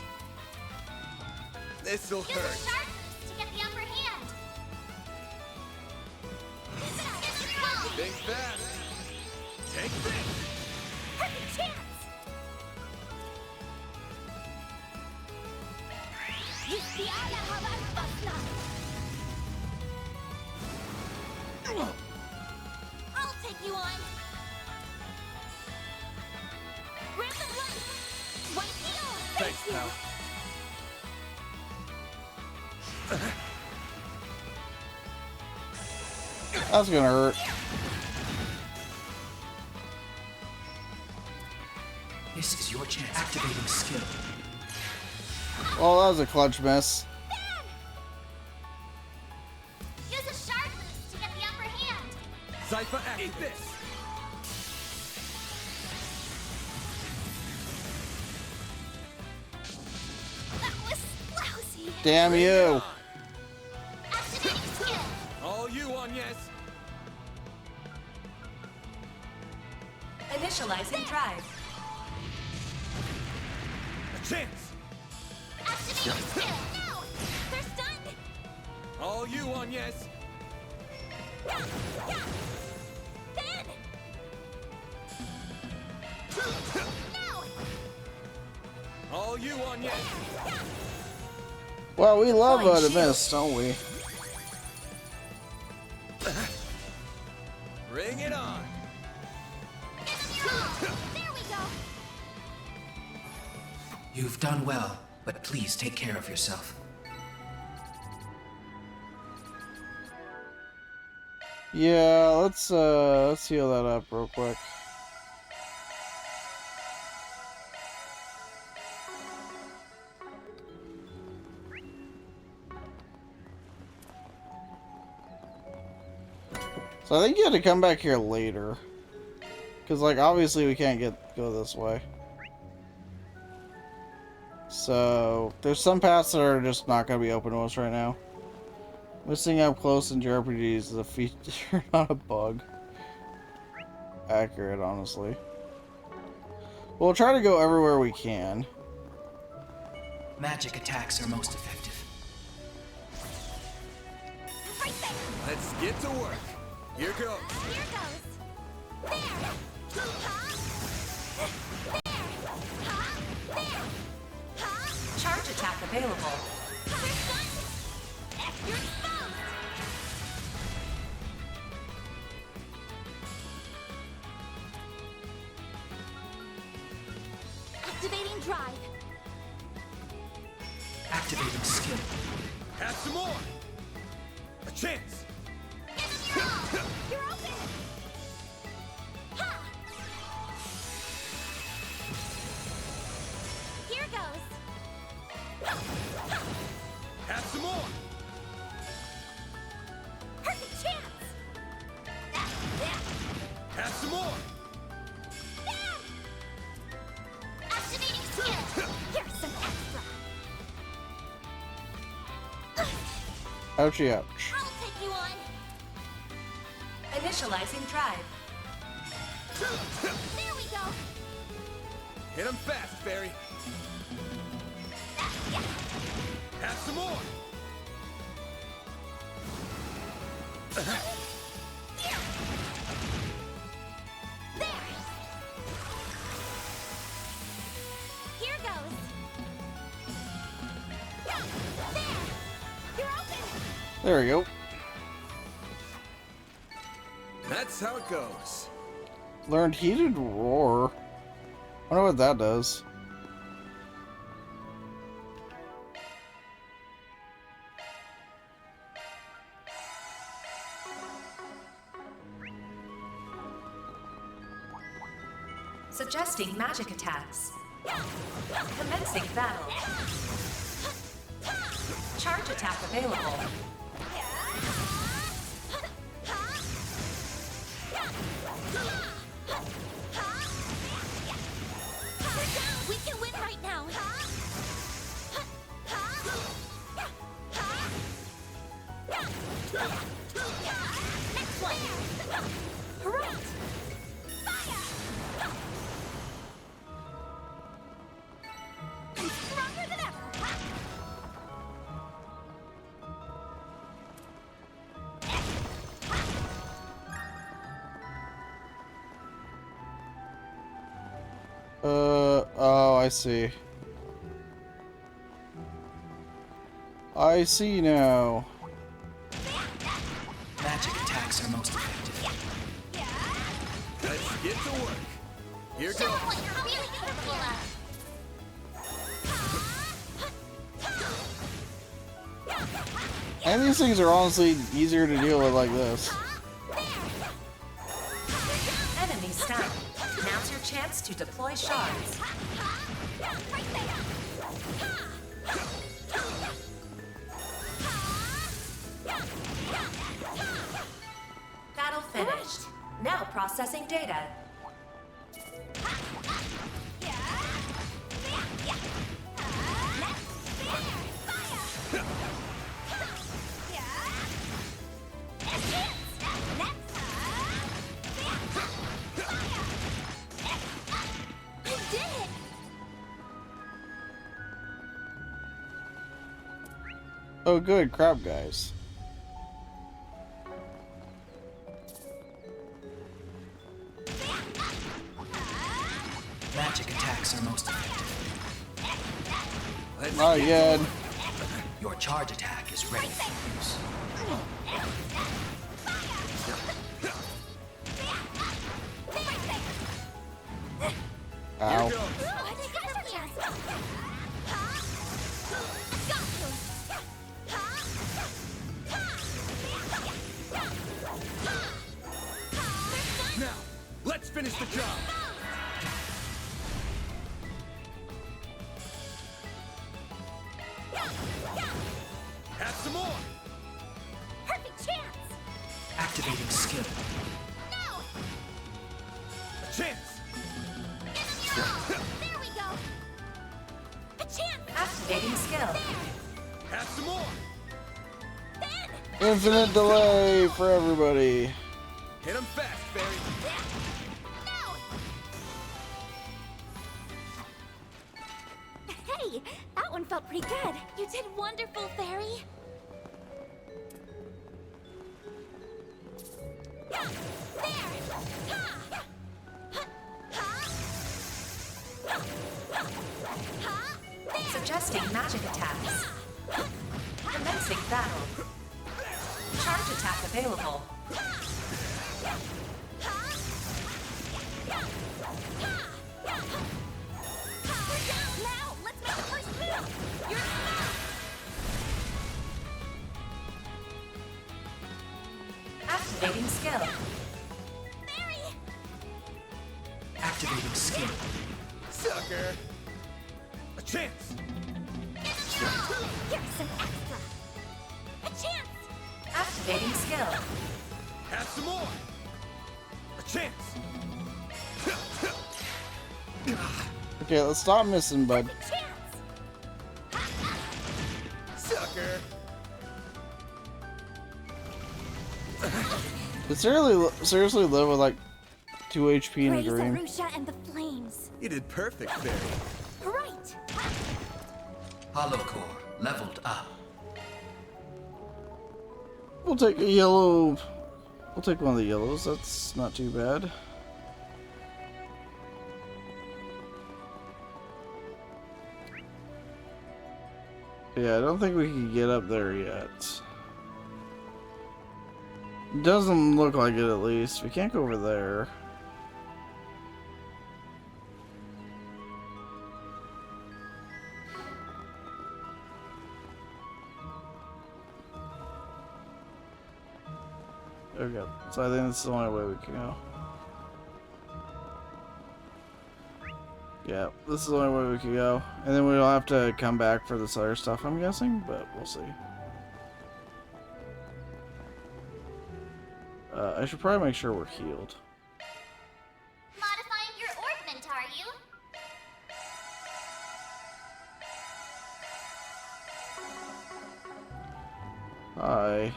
This'll Use a hurt. sharp boost to get the upper hand. Think fast. Take this. Perfect chance. Yustiala Havarbasna. I'll take you on. Random light. White heel. Thanks, pal. That's gonna hurt. This is your chance. Activating skill. Well, that was a clutch miss. Use a sharp boost to get the upper hand. Zypher, eat this. That was lousy. Damn you. Activating skill. All you on, yes. Initializing drive. A chance. Activating skill. No! They're stunned. All you on, yes. Yeah. Ben! No! All you on, yes. Well, we love to miss, don't we? Bring it on. There we go. You've done well, but please take care of yourself. Yeah, let's heal that up real quick. So I think you had to come back here later. Because, like, obviously we can't go this way. So, there's some paths that are just not going to be open to us right now. Missing up close in JRPGs is a feature, not a bug. Accurate, honestly. We'll try to go everywhere we can. Magic attacks are most effective. Right there. Let's get to work. Here goes. Here goes. There. Huh? There. Huh? There. Huh? Charge attack available. You're exposed. Activating drive. Activating skill. Have some more. A chance. You're open. Ha! Here goes. Have some more. Perfect chance. Have some more. Activating skill. Here's some extra. Ouchie ouch. I'll take you on. Initializing drive. There we go. Hit him fast, Fairy. Have some more. There. Here goes. There. You're open. There we go. That's how it goes. Learned Heated Roar. I wonder what that does. Suggesting magic attacks. Commencing battle. Charge attack available. We can win right now. Next one. Right. Fire. Stronger than ever. Oh, I see. I see now. Magic attacks are most effective. Let's get to work. Here Show 'em goes. what you're really capable of. And these things are honestly easier to deal with like this. Enemy stunned. Now's your chance to deploy shards. Right there. Battle finished. Now processing data. You did it! Oh good, crab guys. Magic attacks are most effective. Not yet. Your charge attack is ready for use. Ow. Here goes. Now, let's finish the job. Have some more. Perfect chance! Activating skill. No! A chance! There we go! A chance! Activating skill. Have some more! Infinite delay for everybody. Hit him fast, Fairy! Hey, that one felt pretty good. You did wonderful, Fairy. Suggesting magic attacks. Commencing battle. Charge attack available. Now, let's make the first move. You're Activating skill. Activating skill. Sucker! A chance! Here's some extra. A chance. Activating skill. Have some more! A chance! Okay, let's stop missing, bud. A chance. Sucker! But seriously live with like 2 HP in a Praise dream. Arusha and the flames. You did perfect, Fairy. Right. Hollow core leveled up. We'll take a yellow. We'll take one of the yellows. That's not too bad. Yeah, I don't think we can get up there yet. Doesn't look like it, at least. We can't go over there. Okay, so I think this is the only way we can go. Yeah, this is the only way we can go. And then we'll have to come back for this other stuff, I'm guessing, but we'll see. I should probably make sure we're healed. Modifying your orbment, are you? Hi.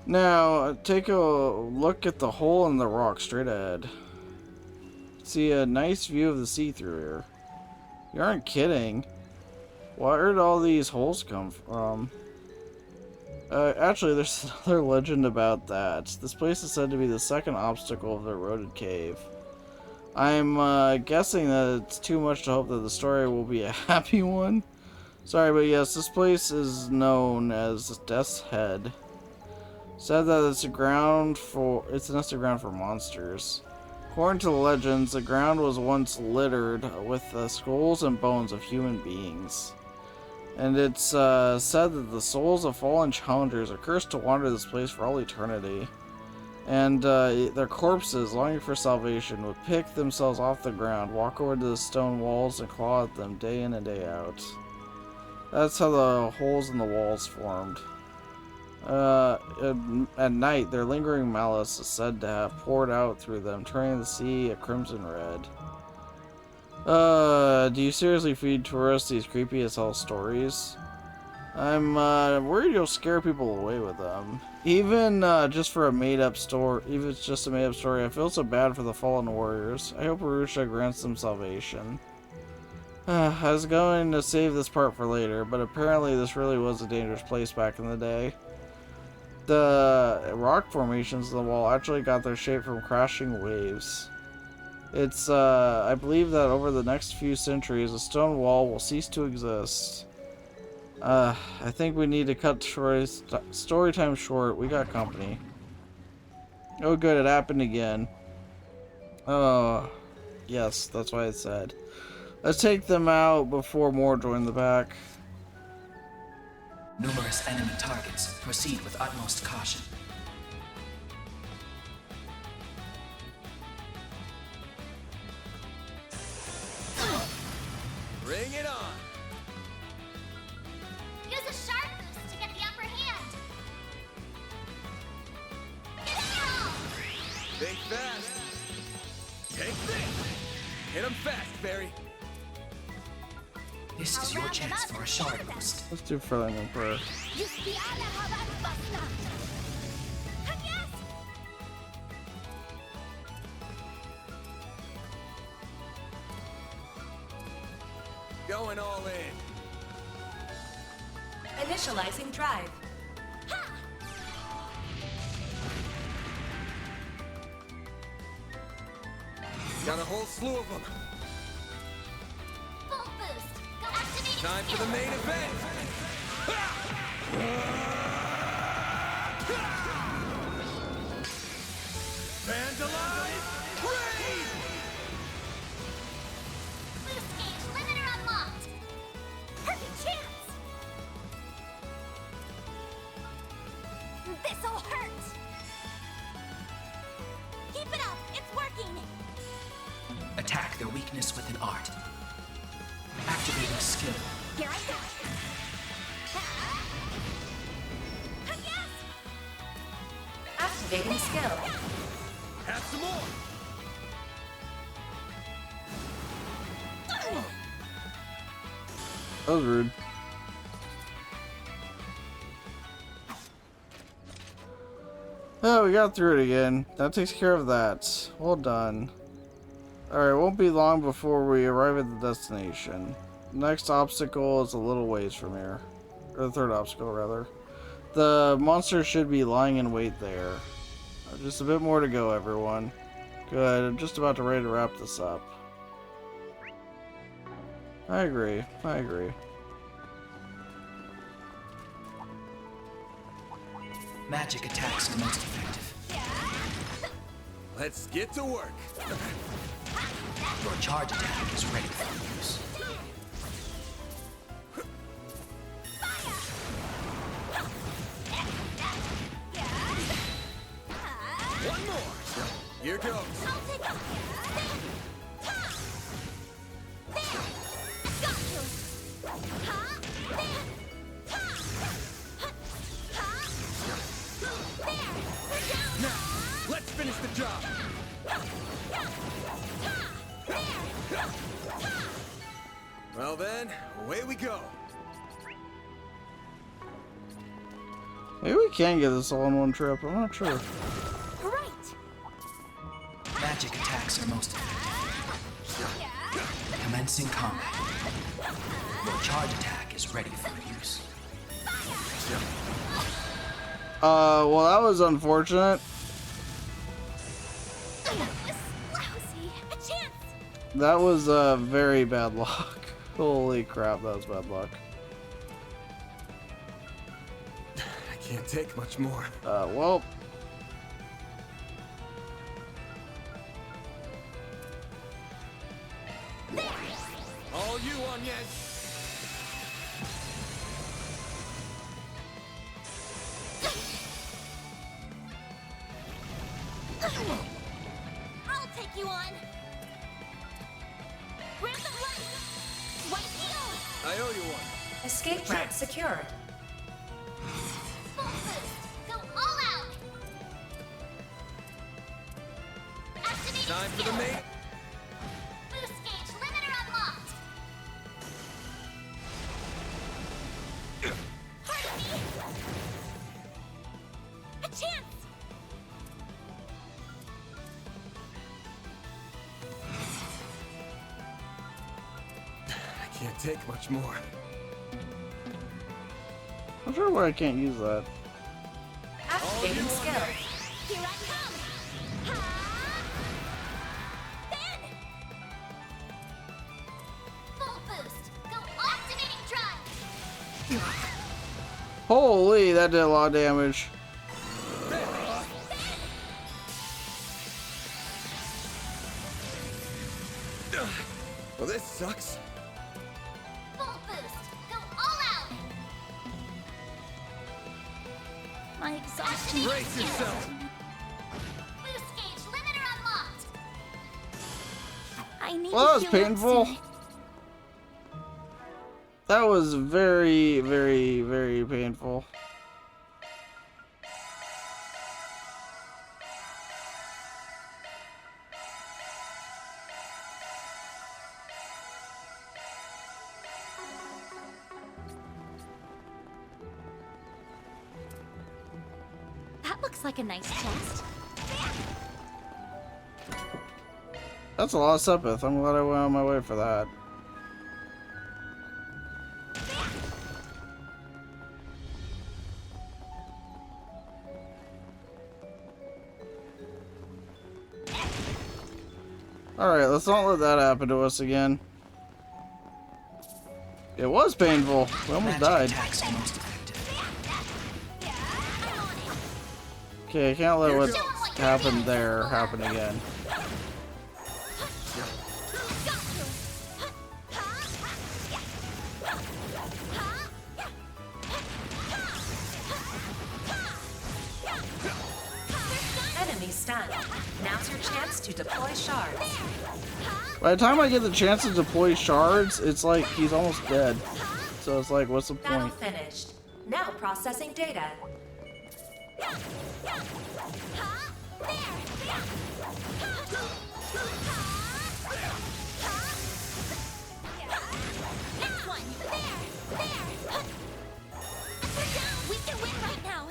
Now, take a look at the hole in the rock straight ahead. See a nice view of the sea through here. You aren't kidding. Where did all these holes come from? Actually, there's another legend about that. This place is said to be the second obstacle of the eroded cave. I'm guessing that it's too much to hope that the story will be a happy one. Sorry, but yes, this place is known as Death's Head. Said that it's a nested ground for monsters. According to the legends, the ground was once littered with the skulls and bones of human beings. And it's said that the souls of fallen challengers are cursed to wander this place for all eternity. And their corpses, longing for salvation, would pick themselves off the ground, walk over to the stone walls, and claw at them day in and day out. That's how the holes in the walls formed. At night, their lingering malice is said to have poured out through them, turning the sea a crimson red. Do you seriously feed tourists these creepy as hell stories? I'm worried you'll scare people away with them. Even just for a made-up story, even if it's just a made-up story, I feel so bad for the fallen warriors. I hope Arusha grants them salvation. I was going to save this part for later, but apparently this really was a dangerous place back in the day. The rock formations in the wall actually got their shape from crashing waves. It's, I believe that over the next few centuries, a stone wall will cease to exist. I think we need to cut story time short. We got company. Oh good, it happened again. Oh, yes, that's why it's sad. Let's take them out before more join the pack. Numerous enemy targets. Proceed with utmost caution. Bring it on! fast. Take this. Hit him fast, Barry. This is your chance for a shard boost. Let's do Furling Emperor. Going all in. Initializing drive. Got a whole slew of them. Full boost. Go activating Time for skill. the main event. Vandalize! Raid! Boost gauge limiter unlocked. Perfect chance. This'll hurt. Keep it up. It's working. Attack their weakness with an art. Activating skill. Here I go. Yes. Activating skill. Have some more. That was rude. Oh, we got through it again. That takes care of that. Well done. Alright, it won't be long before we arrive at the destination. Next obstacle is a little ways from here. Or the third obstacle, rather. The monster should be lying in wait there. Just a bit more to go, everyone. Good, I'm just about ready to wrap this up. I agree. I agree. Magic attacks are most effective. Let's get to work. Your charge attack is ready for use. One more. Here goes. I'll take off. There. Got you. Ha. There. Ha. Ha. There. We're down. Now, let's finish the job. Well then, away we go. Maybe we can get this all in one trip. I'm not sure. Right. Magic attacks are most effective. Commencing combat. Your charge attack is ready for use. Well, that was unfortunate. Lousy. A chance. That was very bad luck. Holy crap, that was bad luck. I can't take much more. Well. All you, Oniez. I'll take you on. Random light. White heel. I owe you one. Escape ramp secured. Full boost. Go all out. Activating Time for the skill. main. Boost gauge limiter unlocked. Pardon me. A chance. I can't take much more. I'm sure why I can't use that. Activating skill. Here I come. Ha! Then. Full boost. Go activating drive. Holy, that did a lot of damage. Well, this sucks. Full boost. Go all out. My exhaustion. Brace yourself. Boost gauge limiter unlocked. I need Well, that to was heal up painful. soon. That was very, very, very painful. looks like a nice chest. That's a lot of Sepith. I'm glad I went on my way for that. Alright, let's not let that happen to us again. It was painful. We almost Magic died. attacks are most effective. Okay, I can't let what happened there happen again. Enemy stunned. Now's your chance to deploy shards. By the time I get the chance to deploy shards, it's like he's almost dead. So it's like, what's the Battle point? finished. Now processing data. Next one. We can win right now.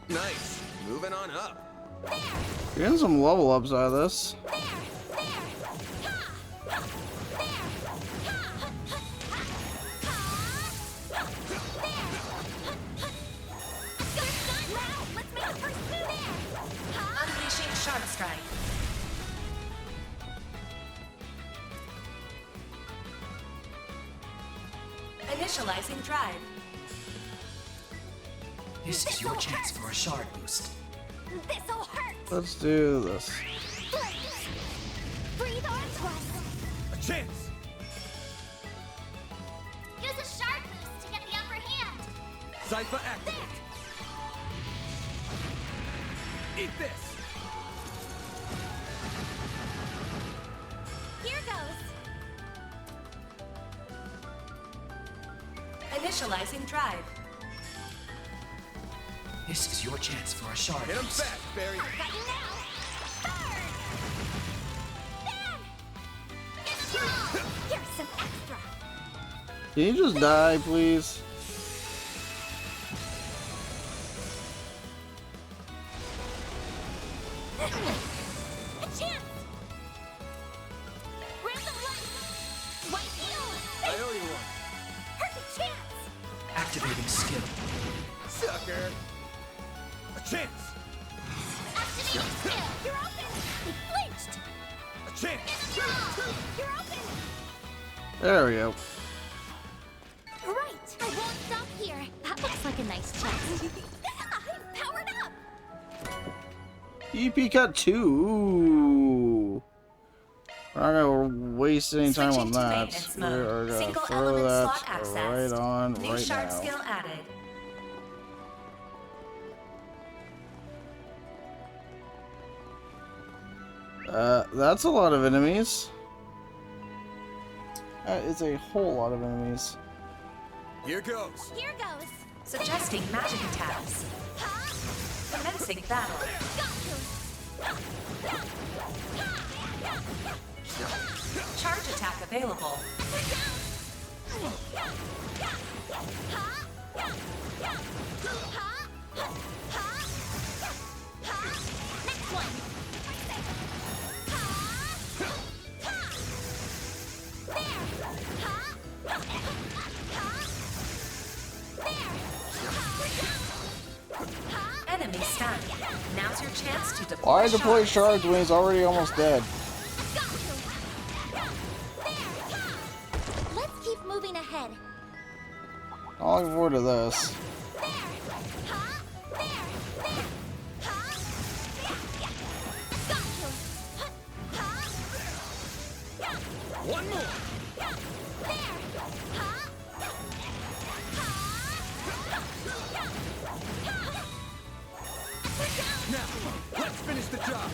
Nice. Moving on up. Getting some level ups out of this. Unleashing Shard Strike. Initializing drive. This is your chance for a shard boost. This'll hurt. Let's do this. Breathe on twice. A chance! Use a shard boost to get the upper hand. Cypher activate! Eat this! Here goes. Initializing drive. This is your chance for a shard Hit him boost. fast, Barry! Got you now. There. Here's some extra. Can you just die, please? A chance. Random light. White heal. I owe you one! Perfect chance. Activating skill. Sucker! A chance! Activating skill. You're open. He flinched. A chance! You're open. There we go. Right. I won't stop here. That looks like a nice chest. I'm powered up. EP cut 2. Ooh. We're not gonna waste any time on Switching to that. maintenance We mode. are gonna Single throw element that slot accessed. right on New right shard now. skill added. That's a lot of enemies. That is a whole lot of enemies. Here goes! Here goes. Suggesting magic attacks. Commencing battle. Charge attack available. Next one. Enemy stunned. Now's your chance to deploy Why deploy shards. shards when he's already almost dead? Let's keep moving ahead. I'm looking forward to this. One more! Now, let's finish the job!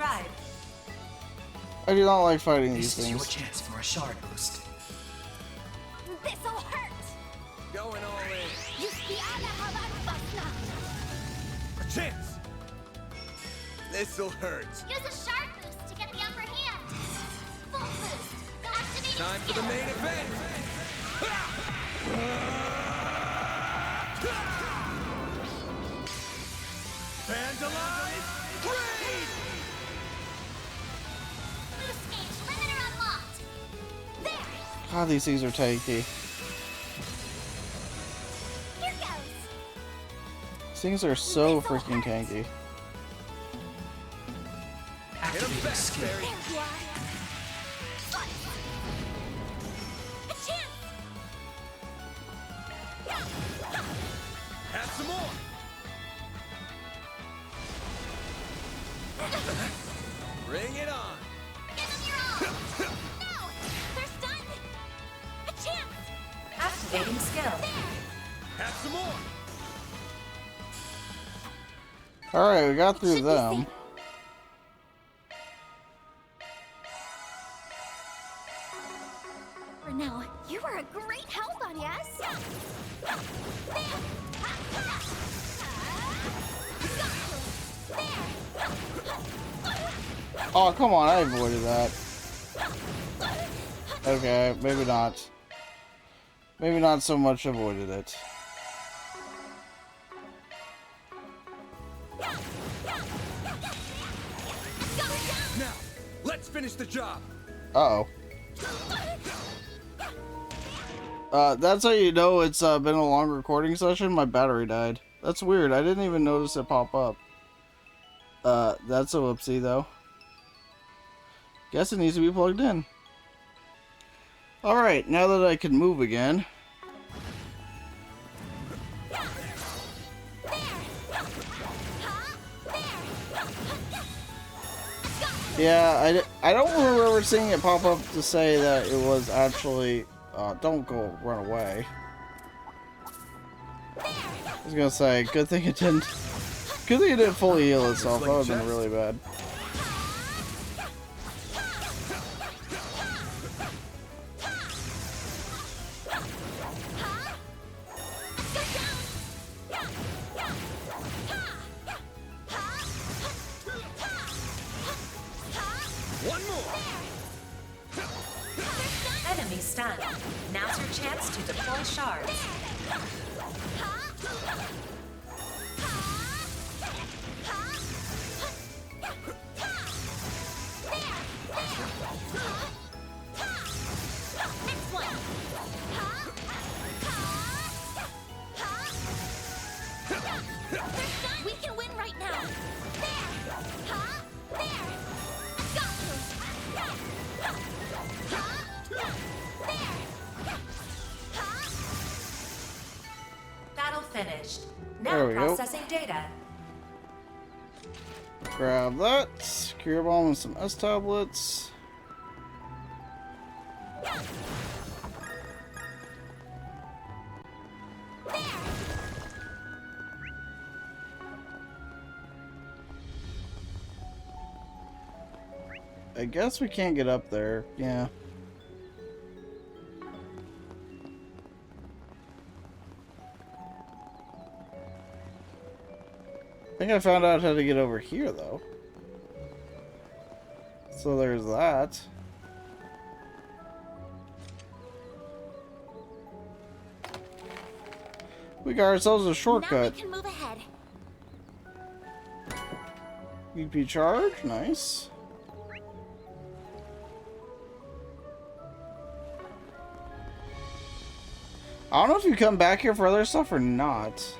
tried. I do not like fighting these This is your things. chance for a shard boost. This'll hurt. Going all in. A chance. This'll hurt. Use a sharp boost to get the upper hand. Full boost. Activate Time for the main event. Vandalize! Raid! boost gauge limiter unlocked. There. God, these things are tanky. Here goes. These things are so freaking tanky. Hit him Activate back, skill. Barry. There you are. A chance. Have some more. Bring it on. Give them your all. No. They're stunned. A chance. Activating skill. Have some more. Alright, we got through them. For now, you were a great help on us. Oh, come on, I avoided that. Okay, maybe not. Maybe not so much avoided it. Now, let's finish the job. Uh-oh. That's how you know it's been a long recording session. My battery died. That's weird. I didn't even notice it pop up. That's a whoopsie, though. Guess it needs to be plugged in. Alright, now that I can move again. Yeah, I don't remember seeing it pop up to say that it was actually... don't go run away. I was gonna say, good thing it didn't... Good thing it didn't fully heal itself. That would have been really bad. One more. Enemy stunned. Now's your chance to deploy shards. Next one. We can win right now. Battle finished. There Now we go. processing data. Grab that. Cure bomb and some S tablets. I guess we can't get up there. Yeah. I think I found out how to get over here, though. So there's that. We got ourselves a Now shortcut. we can move ahead. EP charge, nice. I don't know if you come back here for other stuff or not.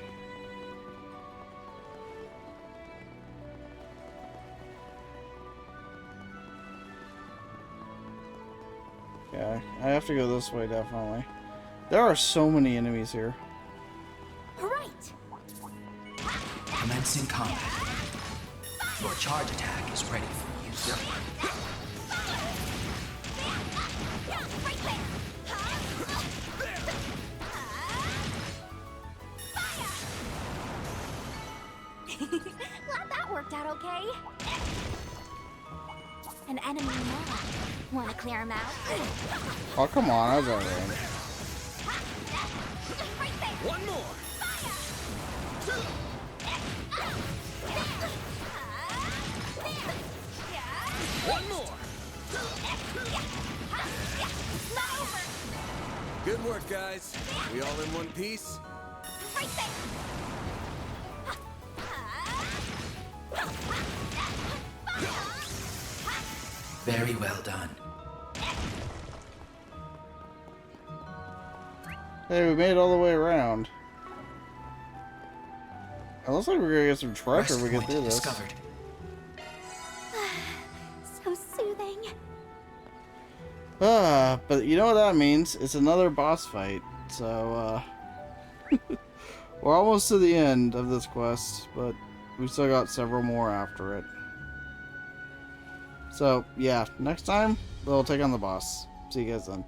Yeah, I have to go this way, definitely. There are so many enemies here. Right. Commencing combat. Your charge attack is ready for use. Glad that worked out okay. an enemy now. Wanna clear him out? Oh, come on. I was out of range. One more! One more! Good work, guys. We all in one piece? Very well done. Hey, we made it all the way around. It looks like we're gonna get some treasure Rest if we get point through this. discovered. So soothing. But you know what that means? It's another boss fight. So, we're almost to the end of this quest, but we still got several more after it. So, yeah, next time, we'll take on the boss. See you guys then.